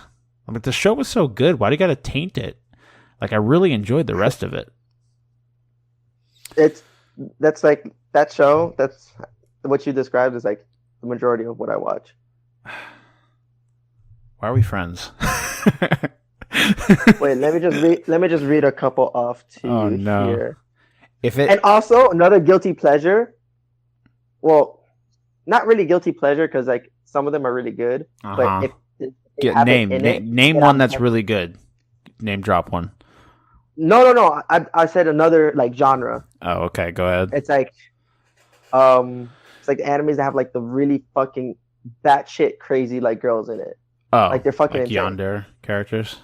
I'm like, the show was so good. Why do you got to taint it? Like, I really enjoyed the rest of it. That's like that show. That's what you described is like the majority of what I watch. Why are we friends? Wait, let me just read a couple off to Oh, you no. here. And Also another guilty pleasure. Well, not really guilty pleasure because like some of them are really good. But if they have it in it, name then one I'm that's like- really good. Name drop one. No. I said another like genre. Oh, okay. Go ahead. It's like it's like animes that have like the really fucking batshit crazy like girls in it. Oh, like they're fucking like insane. yandere characters.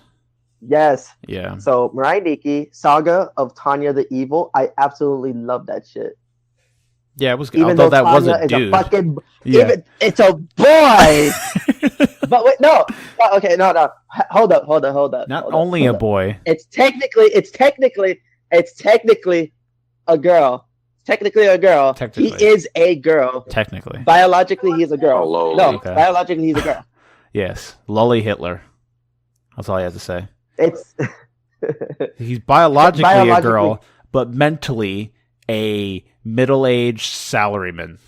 Yes. Yeah. So Mirai Nikki, Saga of Tanya the Evil. I absolutely love that shit. Yeah, it was good. Even Although though that was Tanya a is dude. a fucking Yeah. it's a boy. But wait, no. Okay, no. Hold up. Not only a boy. It's technically a girl. Technically a girl. Technically. He is a girl. Technically. Biologically, he's a girl. Hello. No, Okay. biologically, he's a girl. Yes. Lolly Hitler. That's all I have to say. It's He's biologically a Biologically- girl, but mentally a middle-aged salaryman.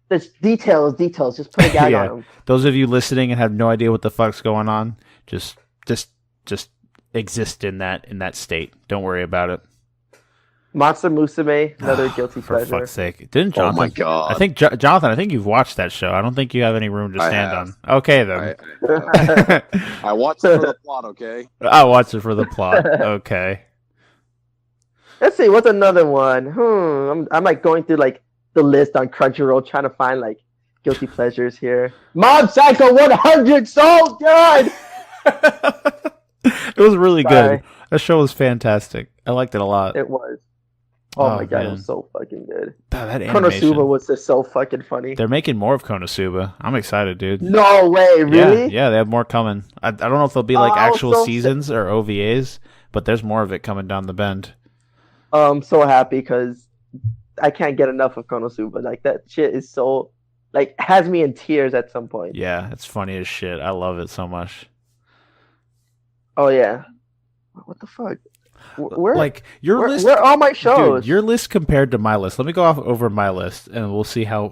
There's details. Just put a gag Yeah. on them. Those of you listening and have no idea what the fuck's going on, just exist in that state. Don't worry about it. Monster Musume, another guilty For pleasure. fuck's sake. Didn't Oh Jonathan? my god! I think Jonathan. I think you've watched that show. I don't think you have any room to I stand have. on. Okay then. I watched it for the plot. Okay. I'll watch it for the plot. Okay. Let's see, what's another one? I'm like going through like the list on Crunchyroll trying to find like guilty pleasures here. Mob Psycho 100, so good. It was really Sorry. good. That show was fantastic. I liked it a lot. It was. Oh, my god, man. it was so fucking good. That animation. Konosuba was just so fucking funny. They're making more of Konosuba. I'm excited, dude. No way, really? Yeah, they have more coming. I don't know if they'll be like Oh, actual so seasons or OVAs, but there's more of it coming down the bend. I'm so happy because I can't get enough of Konosuba. Like that shit is so like has me in tears at some point. Yeah, it's funny as shit. I love it so much. Oh yeah. What the fuck? Where Like your list, where are all my shows? dude, your list compared to my list. Let me go off over my list, and we'll see how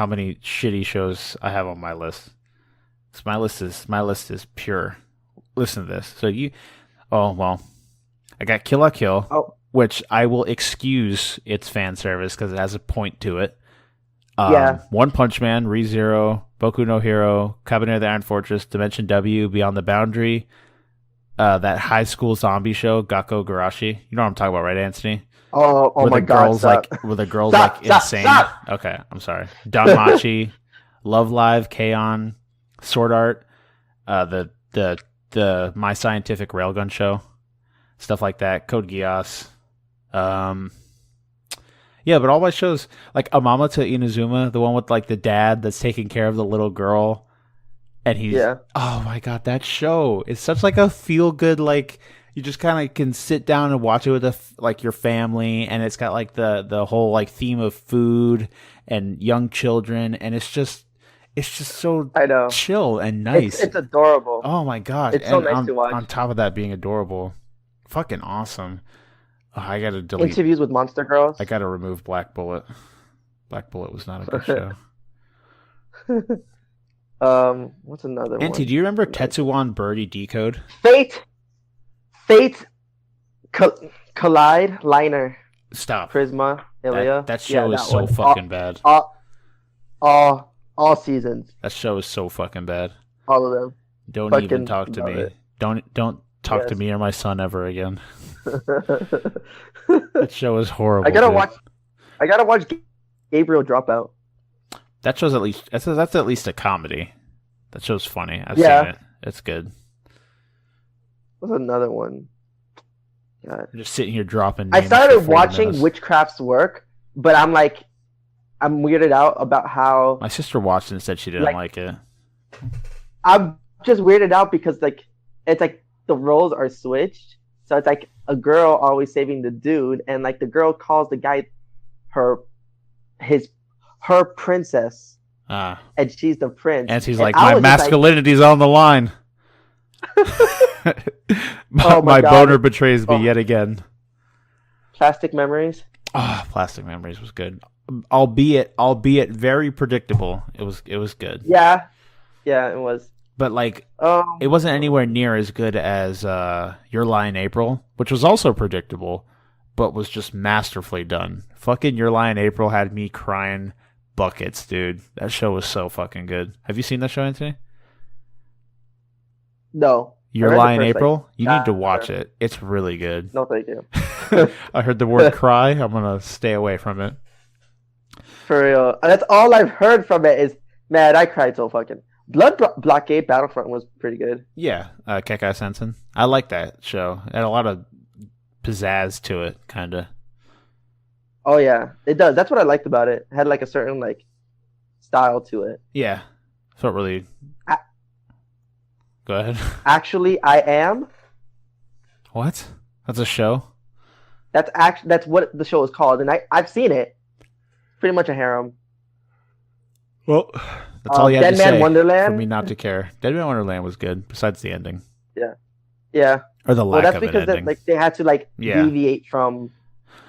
many shitty shows I have on my list. 'Cause my list is pure. Listen to this. So I got Kill la Kill, which I will excuse its fan service because it has a point to it. Yeah. One Punch Man, ReZero, Boku no Hero, Cabinet of the Iron Fortress, Dimension W, Beyond the Boundary. That high school zombie show, Gakko Garashi. You know what I'm talking about, right, Antony? Oh where my the god. girls Stop. where the girls Stop, like stop, insane. stop. Okay, I'm sorry. Danmachi, Love Live, K-On, Sword Art, the My Scientific Railgun show, stuff like that. Code Geass. Yeah, but all my shows like Amama to Inazuma, the one with like the dad that's taking care of the little girl. And he's, oh my god, that show is such like a feel good, like you just kind of can sit down and watch it with like your family, and it's got like the whole like theme of food and young children, and it's just so chill and nice. It's adorable. Oh my god, it's so nice to watch. On top of that being adorable, fucking awesome. Oh, I gotta delete interviews with monster girls. I gotta remove Black Bullet. Black Bullet was not a good show. What's another one? Auntie, do you remember Tetsuwan Birdie Decode? Fate Collide Liner. Stop. Prisma Ilia. That show is so one. fucking bad. All seasons. That show is so fucking bad. All of them. Don't fucking even talk to me. It. Don't talk to me or my son ever again. That show is horrible. I gotta watch Gabriel Dropout. That show's that's at least a comedy. That show's funny. I've seen it. It's good. What's another one? God. I'm just sitting here dropping. I names started for 40 watching minutes. Witchcraft's Work, but I'm weirded out about how My sister watched it and said she didn't like it. I'm just weirded out because it's like the roles are switched. So it's like a girl always saving the dude, and like the girl calls the guy her princess, and she's the prince. And she's like, my masculinity's on the line. my boner betrays me yet again. Plastic Memories. Plastic Memories was good, albeit very predictable. It was good. Yeah, it was. But like, it wasn't anywhere near as good as Your Lie in April, which was also predictable, but was just masterfully done. Fucking Your Lie in April had me crying buckets, dude. That show was so fucking good. Have you seen that show, Antony? No. Your Lie in April? You need to watch it. It's really good. No, thank you. I heard the word cry. I'm gonna stay away from it. For real. That's all I've heard from it is, man, I cried so fucking. Blood Blockade Battlefront was pretty good. Yeah, Kekai Sensen. I like that show. It had a lot of pizzazz to it, kind of. Oh yeah, it does. That's what I liked about it. It had like a certain like style to it. Yeah, felt really. Go ahead. Actually, I Am. What? That's a show? That's what the show is called, and I've seen it. Pretty much a harem. Well, that's all you had to say Dead Man Wonderland? for me not to care. Dead Man Wonderland was good, besides the ending. Yeah. Or the lack that's of an because ending. they had to deviate from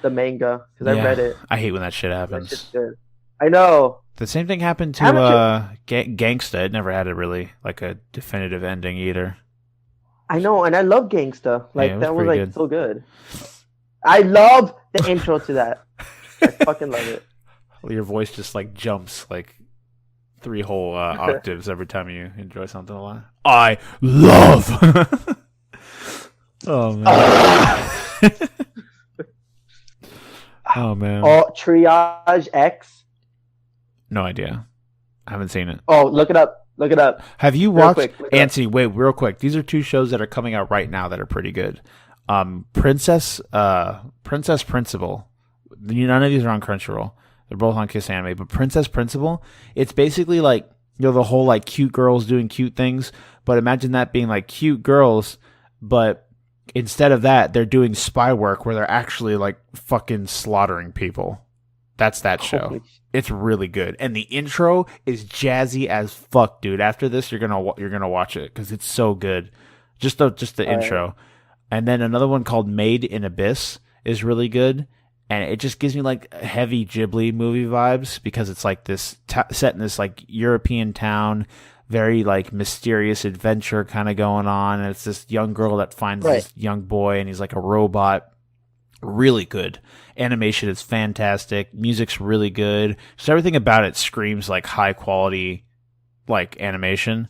the manga because I read it. I hate when that shit That happens. shit's good. I know. The same thing happened to Gangsta. It never had a definitive ending either. I know, and I love Gangsta. Like Yeah, it was that was pretty like good. so good. I love the intro to that. I fucking love it. Your voice just like jumps like 3 whole octaves every time you enjoy something a lot. I love. Oh man. Oh man. Oh, Triage X. No idea. I haven't seen it. Oh, look it up. Look it up. Have you Real watched quick, look it up. Antony? Wait, real quick. These are 2 shows that are coming out right now that are pretty good. Princess Principal. None of these are on Crunchyroll. They're both on Kiss Anime. But Princess Principal, it's basically like the whole like cute girls doing cute things. But imagine that being like cute girls, but instead of that, they're doing spy work where they're actually like fucking slaughtering people. That's that show. Holy It's really good, and the intro is jazzy as fuck, dude. After this, you're gonna watch it because it's so good. Just the intro, and then another one called Made in Abyss is really good, and it just gives me like heavy Ghibli movie vibes because it's like this set in this like European town, very like mysterious adventure kind of going on, and it's this young girl that finds this young boy, and he's like a robot. Really good. Animation is fantastic. Music's really good. So everything about it screams like high quality like animation.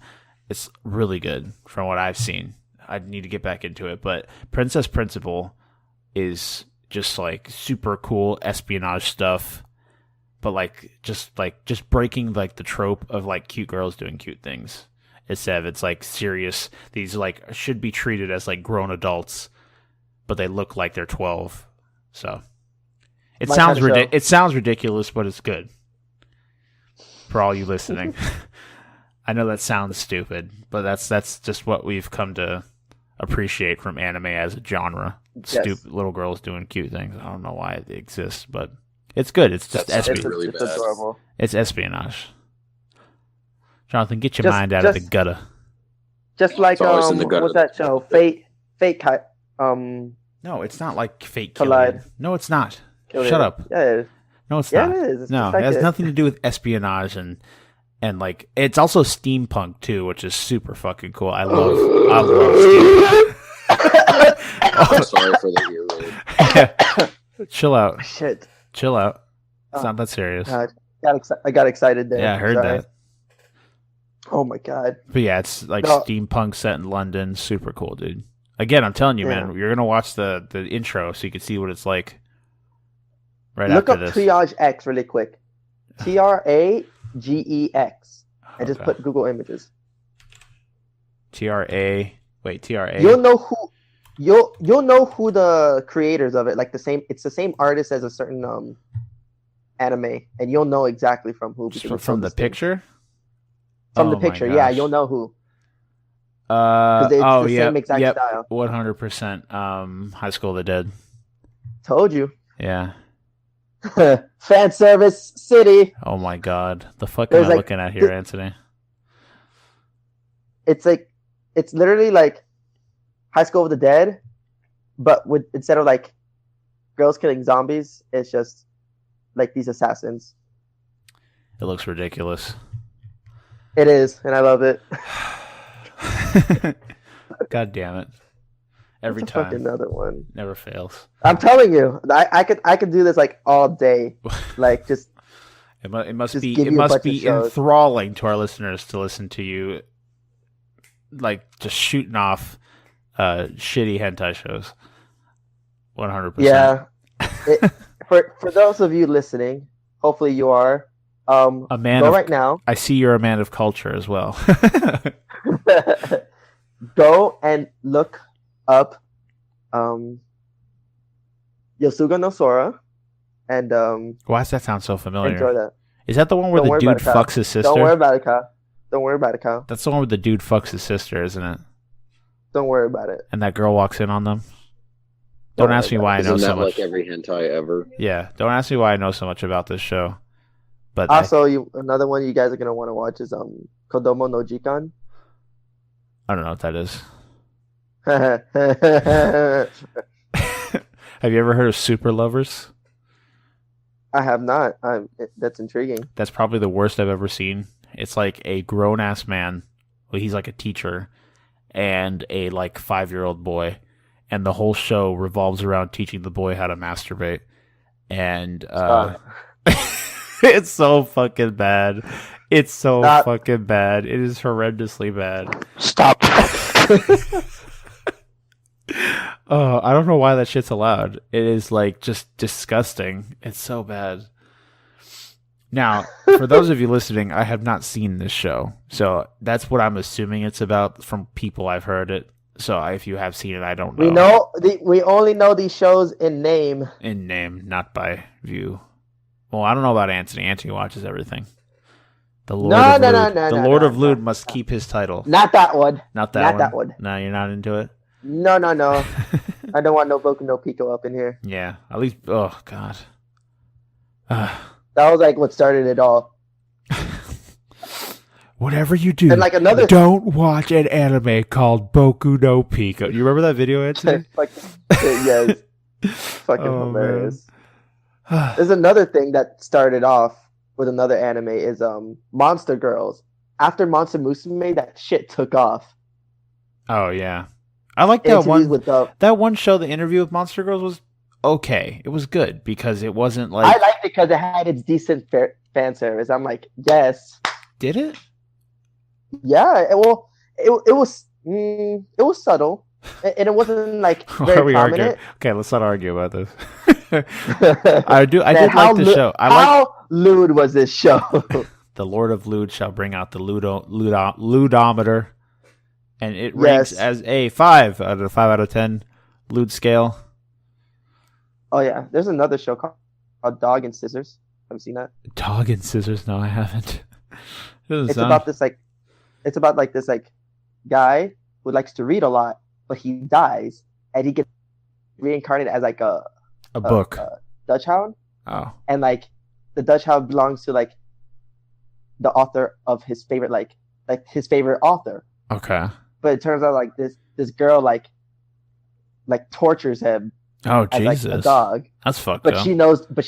It's really good from what I've seen. I need to get back into it, but Princess Principal is just like super cool espionage stuff, but just breaking like the trope of like cute girls doing cute things. Instead of it's like serious, these like should be treated as like grown adults, but they look like they're 12. So it sounds it sounds ridiculous, but it's good. For all you listening. I know that sounds stupid, but that's just what we've come to appreciate from anime as a genre. Yes. Stupid little girls doing cute things. I don't know why it exists, but it's good. It's just espionage. It's adorable. It's espionage. Jonathan, get your mind out of the gutter. Just like It's always in the gutter. what's that show? Fate. No, it's not like fake Collide. killing. No, it's not. Killing. Shut up. Yeah, it is. No, it's Yeah, not. it is. It's No, just it like has it. nothing to do with espionage and like it's also steampunk too, which is super fucking cool. I love steampunk. I'm sorry for the ear raid. Chill out. Shit. Chill out. It's Oh, not that serious. God. I got excited there. Yeah, I heard Sorry. that. Oh my god. But yeah, it's like No. steampunk set in London. Super cool, dude. Again, I'm telling you, man, you're gonna watch the intro so you can see what it's like. Right Look after up this. Triage X really quick. TRAGEX. And just Okay. put Google Images. TRA. You'll know who the creators of it. Like it's the same artist as a certain anime, and you'll know exactly from who. because it's From so the distinct. picture. From Oh the my picture, yeah, gosh. you'll know who. Oh It's the yeah, same exact yep, style. 100%. High School of the Dead. Told you. Yeah. Fan service city. Oh my God, the fuck There's am I like- looking at here, Antony? It's literally like High School of the Dead, but instead of like girls killing zombies, it's just like these assassins. It looks ridiculous. It is, and I love it. God damn it! Every It's a time, fucking another one. never fails. I'm telling you, I could do this like all day, like just It must Just be give you a bunch of shows. enthralling to our listeners to listen to you, like just shooting off shitty hentai shows. 100%. yeah. For those of you listening, hopefully you are. A man Go of, right now. I see you're a man of culture as well. Go and look up Yosuga no Sora and Why does that sound so familiar? enjoy that. Is that the one where Don't the worry dude about it, Kyle. fucks his sister? Don't worry about it, Kyle. Don't worry about it, Kyle. That's the one where the dude fucks his sister, isn't it? Don't worry about it. And that girl walks in on them. Don't ask me why I know Isn't so that much. like every hentai ever? Yeah, don't ask me why I know so much about this show. But Also, another one you guys are gonna want to watch is Kodomo no Jikan. I don't know what that is. I Have you ever heard of Super Lovers? I have not. That's intriguing. That's probably the worst I've ever seen. It's like a grown ass man. Well, he's like a teacher and a like 5-year-old boy, and the whole show revolves around teaching the boy how to masturbate. And it's so fucking bad. It's so fucking bad. It is horrendously bad. Stop. Oh, I don't know why that shit's allowed. It is like just disgusting. It's so bad. Now, for those of you listening, I have not seen this show. So that's what I'm assuming it's about from people I've heard it. So if you have seen it, I don't know. We only know these shows in name. In name, not by view. Well, I don't know about Antony. Antony watches everything. The Lord of Lewd must keep his title. Not that one. Not that one. No, you're not into it? No. I don't want no Boku no Pico up in here. Yeah, at least. Oh God. That was like what started it all. Whatever you do, and like don't watch an anime called Boku no Pico. You remember that video, Antony? Yes. Fucking hilarious. There's another thing that started off with another anime is Monster Girls. After Monster Musume, that shit took off. Oh yeah, I like that one. That one show, the interview with Monster Girls, was okay. It was good because it wasn't like I liked it because it had its decent fan service. I'm like, yes. Did it? Yeah. It was subtle, and it wasn't like very prominent. Okay, let's not argue about this. I did like the show. How lewd was this show? The Lord of Lewd shall bring out the ludometer, and it ranks as a 5 out of 5 out of 10 lewd scale. Oh yeah, there's another show called Dog and Scissors. Have you seen that? Dog and Scissors? No, I haven't. It's about this guy who likes to read a lot, but he dies, and he gets reincarnated as like a book. Dutch Hound. Oh. And like the Dutch Hound belongs to like the author of his favorite like his favorite author. Okay. But it turns out like this girl like tortures him. Oh as, Jesus. Like, a dog. That's fucked but up. she knows the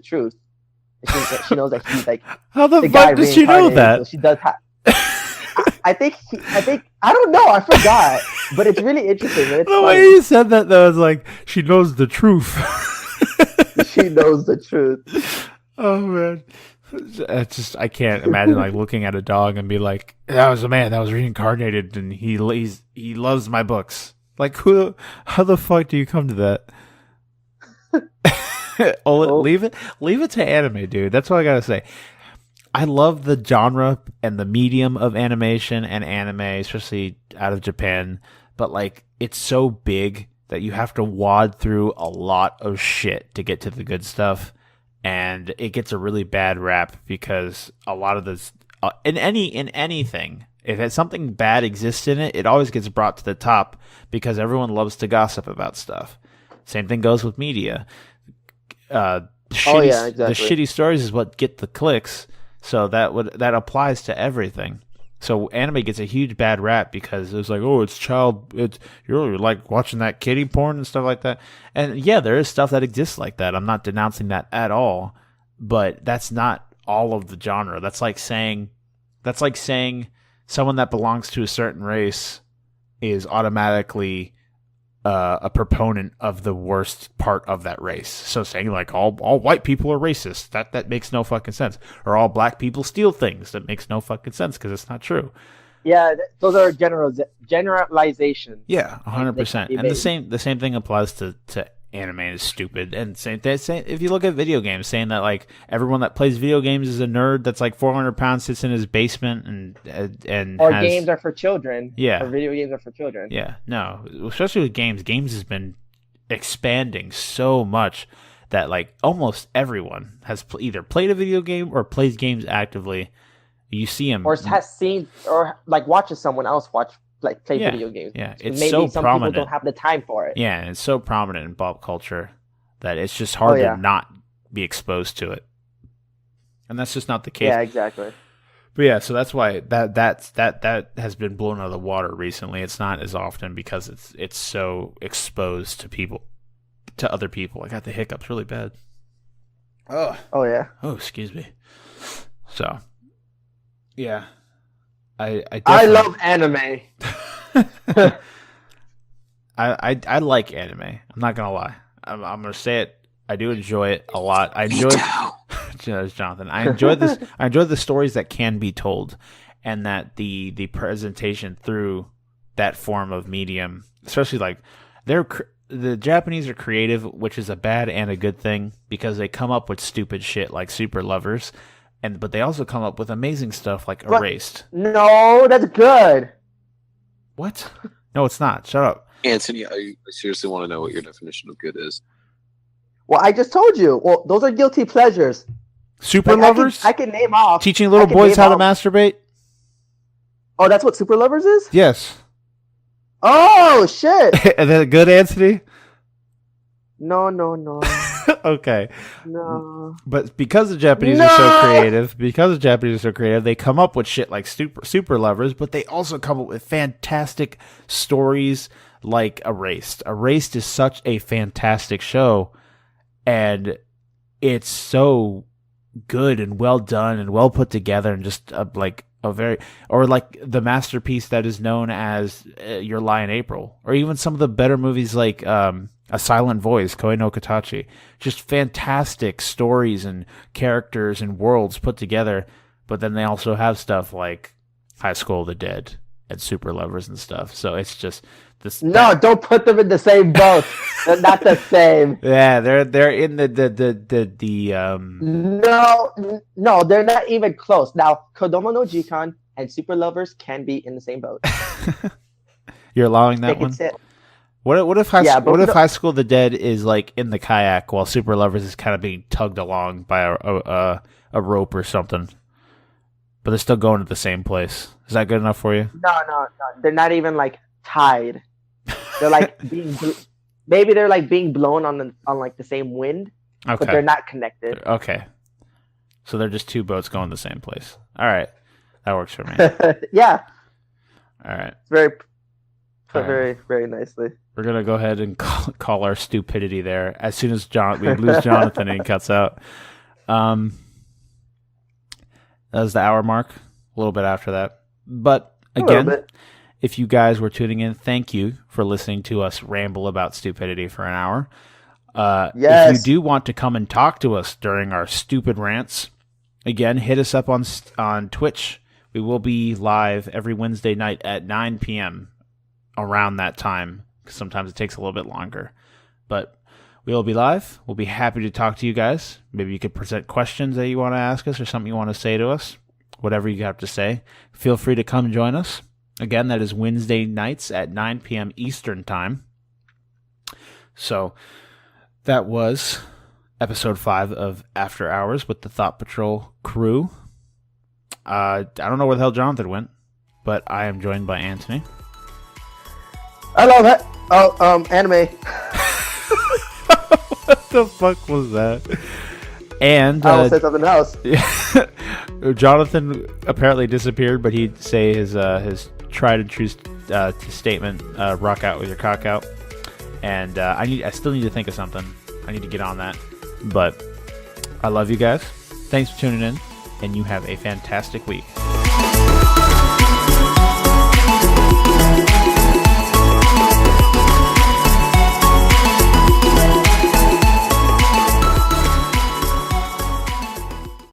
truth. She knows that he's like how the fuck does she know that? So she does I think I don't know. I forgot, but it's really interesting. It's the way you said that, though, is like she knows the truth. She knows the truth. Oh man, I can't imagine like looking at a dog and be like, "That was a man that was reincarnated, and he loves my books." Like, how the fuck do you come to that? Leave it to anime, dude. That's what I gotta say. I love the genre and the medium of animation and anime, especially out of Japan. But like, it's so big that you have to wad through a lot of shit to get to the good stuff, and it gets a really bad rap because a lot of this in anything, if something bad exists in it, it always gets brought to the top because everyone loves to gossip about stuff. Same thing goes with media. The shitty stories is what get the clicks. So that applies to everything. So anime gets a huge bad rap because it's like, oh, you're like watching that kiddie porn and stuff like that. And yeah, there is stuff that exists like that. I'm not denouncing that at all, but that's not all of the genre. That's like saying someone that belongs to a certain race is automatically a proponent of the worst part of that race. So saying like all white people are racist, that makes no fucking sense. Or all black people steal things, that makes no fucking sense because it's not true. Yeah, those are generalizations. Yeah, 100%. And the same thing applies to anime is stupid. And if you look at video games, saying that like everyone that plays video games is a nerd that's like 400 pounds, sits in his basement and games are for children. Yeah, or video games are for children. Yeah, no, especially with games. Games has been expanding so much that like almost everyone has either played a video game or plays games actively. You see them, or has seen or like watches someone else play video games. Yeah, it's maybe so some prominent. People don't have the time for it. Yeah, and it's so prominent in pop culture that it's just hard to not be exposed to it. And that's just not the case. Yeah, exactly. But yeah, so that's why that has been blown out of the water recently. It's not as often because it's so exposed to other people. I got the hiccups really bad. Oh yeah. Oh, excuse me. So, yeah, I I definitely- love anime. I like anime. I'm not gonna lie. I'm gonna say it. I do enjoy it a lot. I enjoy Jonathan. I enjoy this. I enjoy the stories that can be told, and that the presentation through that form of medium, especially like the Japanese are creative, which is a bad and a good thing because they come up with stupid shit like Super Lovers, but they also come up with amazing stuff like What? Erased. No, that's good. What? No, it's not. Shut up. Antony, I seriously want to know what your definition of good is. Well, I just told you. Well, those are guilty pleasures. Super Like, Lovers? I can name off. Teaching little I can boys name how to off- masturbate? Oh, that's what Super Lovers is? Yes. Oh, shit. Is that good, Antony? No. Okay. No. But because the Japanese are so creative, they come up with shit like super Lovers, but they also come up with fantastic stories like Erased. Erased is such a fantastic show, and it's so good and well done and well put together, and just like the masterpiece that is known as Your Lie in April, or even some of the better movies like A Silent Voice, Koi no Katachi. Just fantastic stories and characters and worlds put together. But then they also have stuff like High School of the Dead and Super Lovers and stuff. So it's just this. No, don't put them in the same boat. They're not the same. Yeah, they're in the No, they're not even close. Now, Kodomo no Jikan and Super Lovers can be in the same boat. You're allowing that They can one? sit. What if Yeah, but High School of the Dead is like in the kayak while Super Lovers is kind of being tugged along by a rope or something, but they're still going to the same place? Is that good enough for you? No. They're not even like tied. They're like maybe they're like being blown on like the same wind, but they're Okay. not connected. Okay. So they're just two boats going the same place. All right. That works for me. Yeah, All right. it's very put Alright. very, very nicely. We're going to go ahead and call our stupidity there as soon as we lose Jonathan and he cuts out. That was the hour mark, a little bit after that. But A little again, bit. if you guys were tuning in, thank you for listening to us ramble about stupidity for an hour. Yes. If you do want to come and talk to us during our stupid rants, again, hit us up on Twitch. We will be live every Wednesday night at 9 p.m. around that time. Sometimes it takes a little bit longer. But we will be live. We'll be happy to talk to you guys. Maybe you could present questions that you want to ask us or something you want to say to us. Whatever you have to say. Feel free to come join us. Again, that is Wednesday nights at 9 p.m. Eastern Time. So that was episode 5 of After Hours with the Thought Patrol crew. I don't know where the hell Jonathan went, but I am joined by Antony. I love it. Oh, anime. What the fuck was that? And I will say something else. Jonathan apparently disappeared, but he'd say his tried and true statement: "Rock out with your cock out." And I still need to think of something. I need to get on that. But I love you guys. Thanks for tuning in, and you have a fantastic week.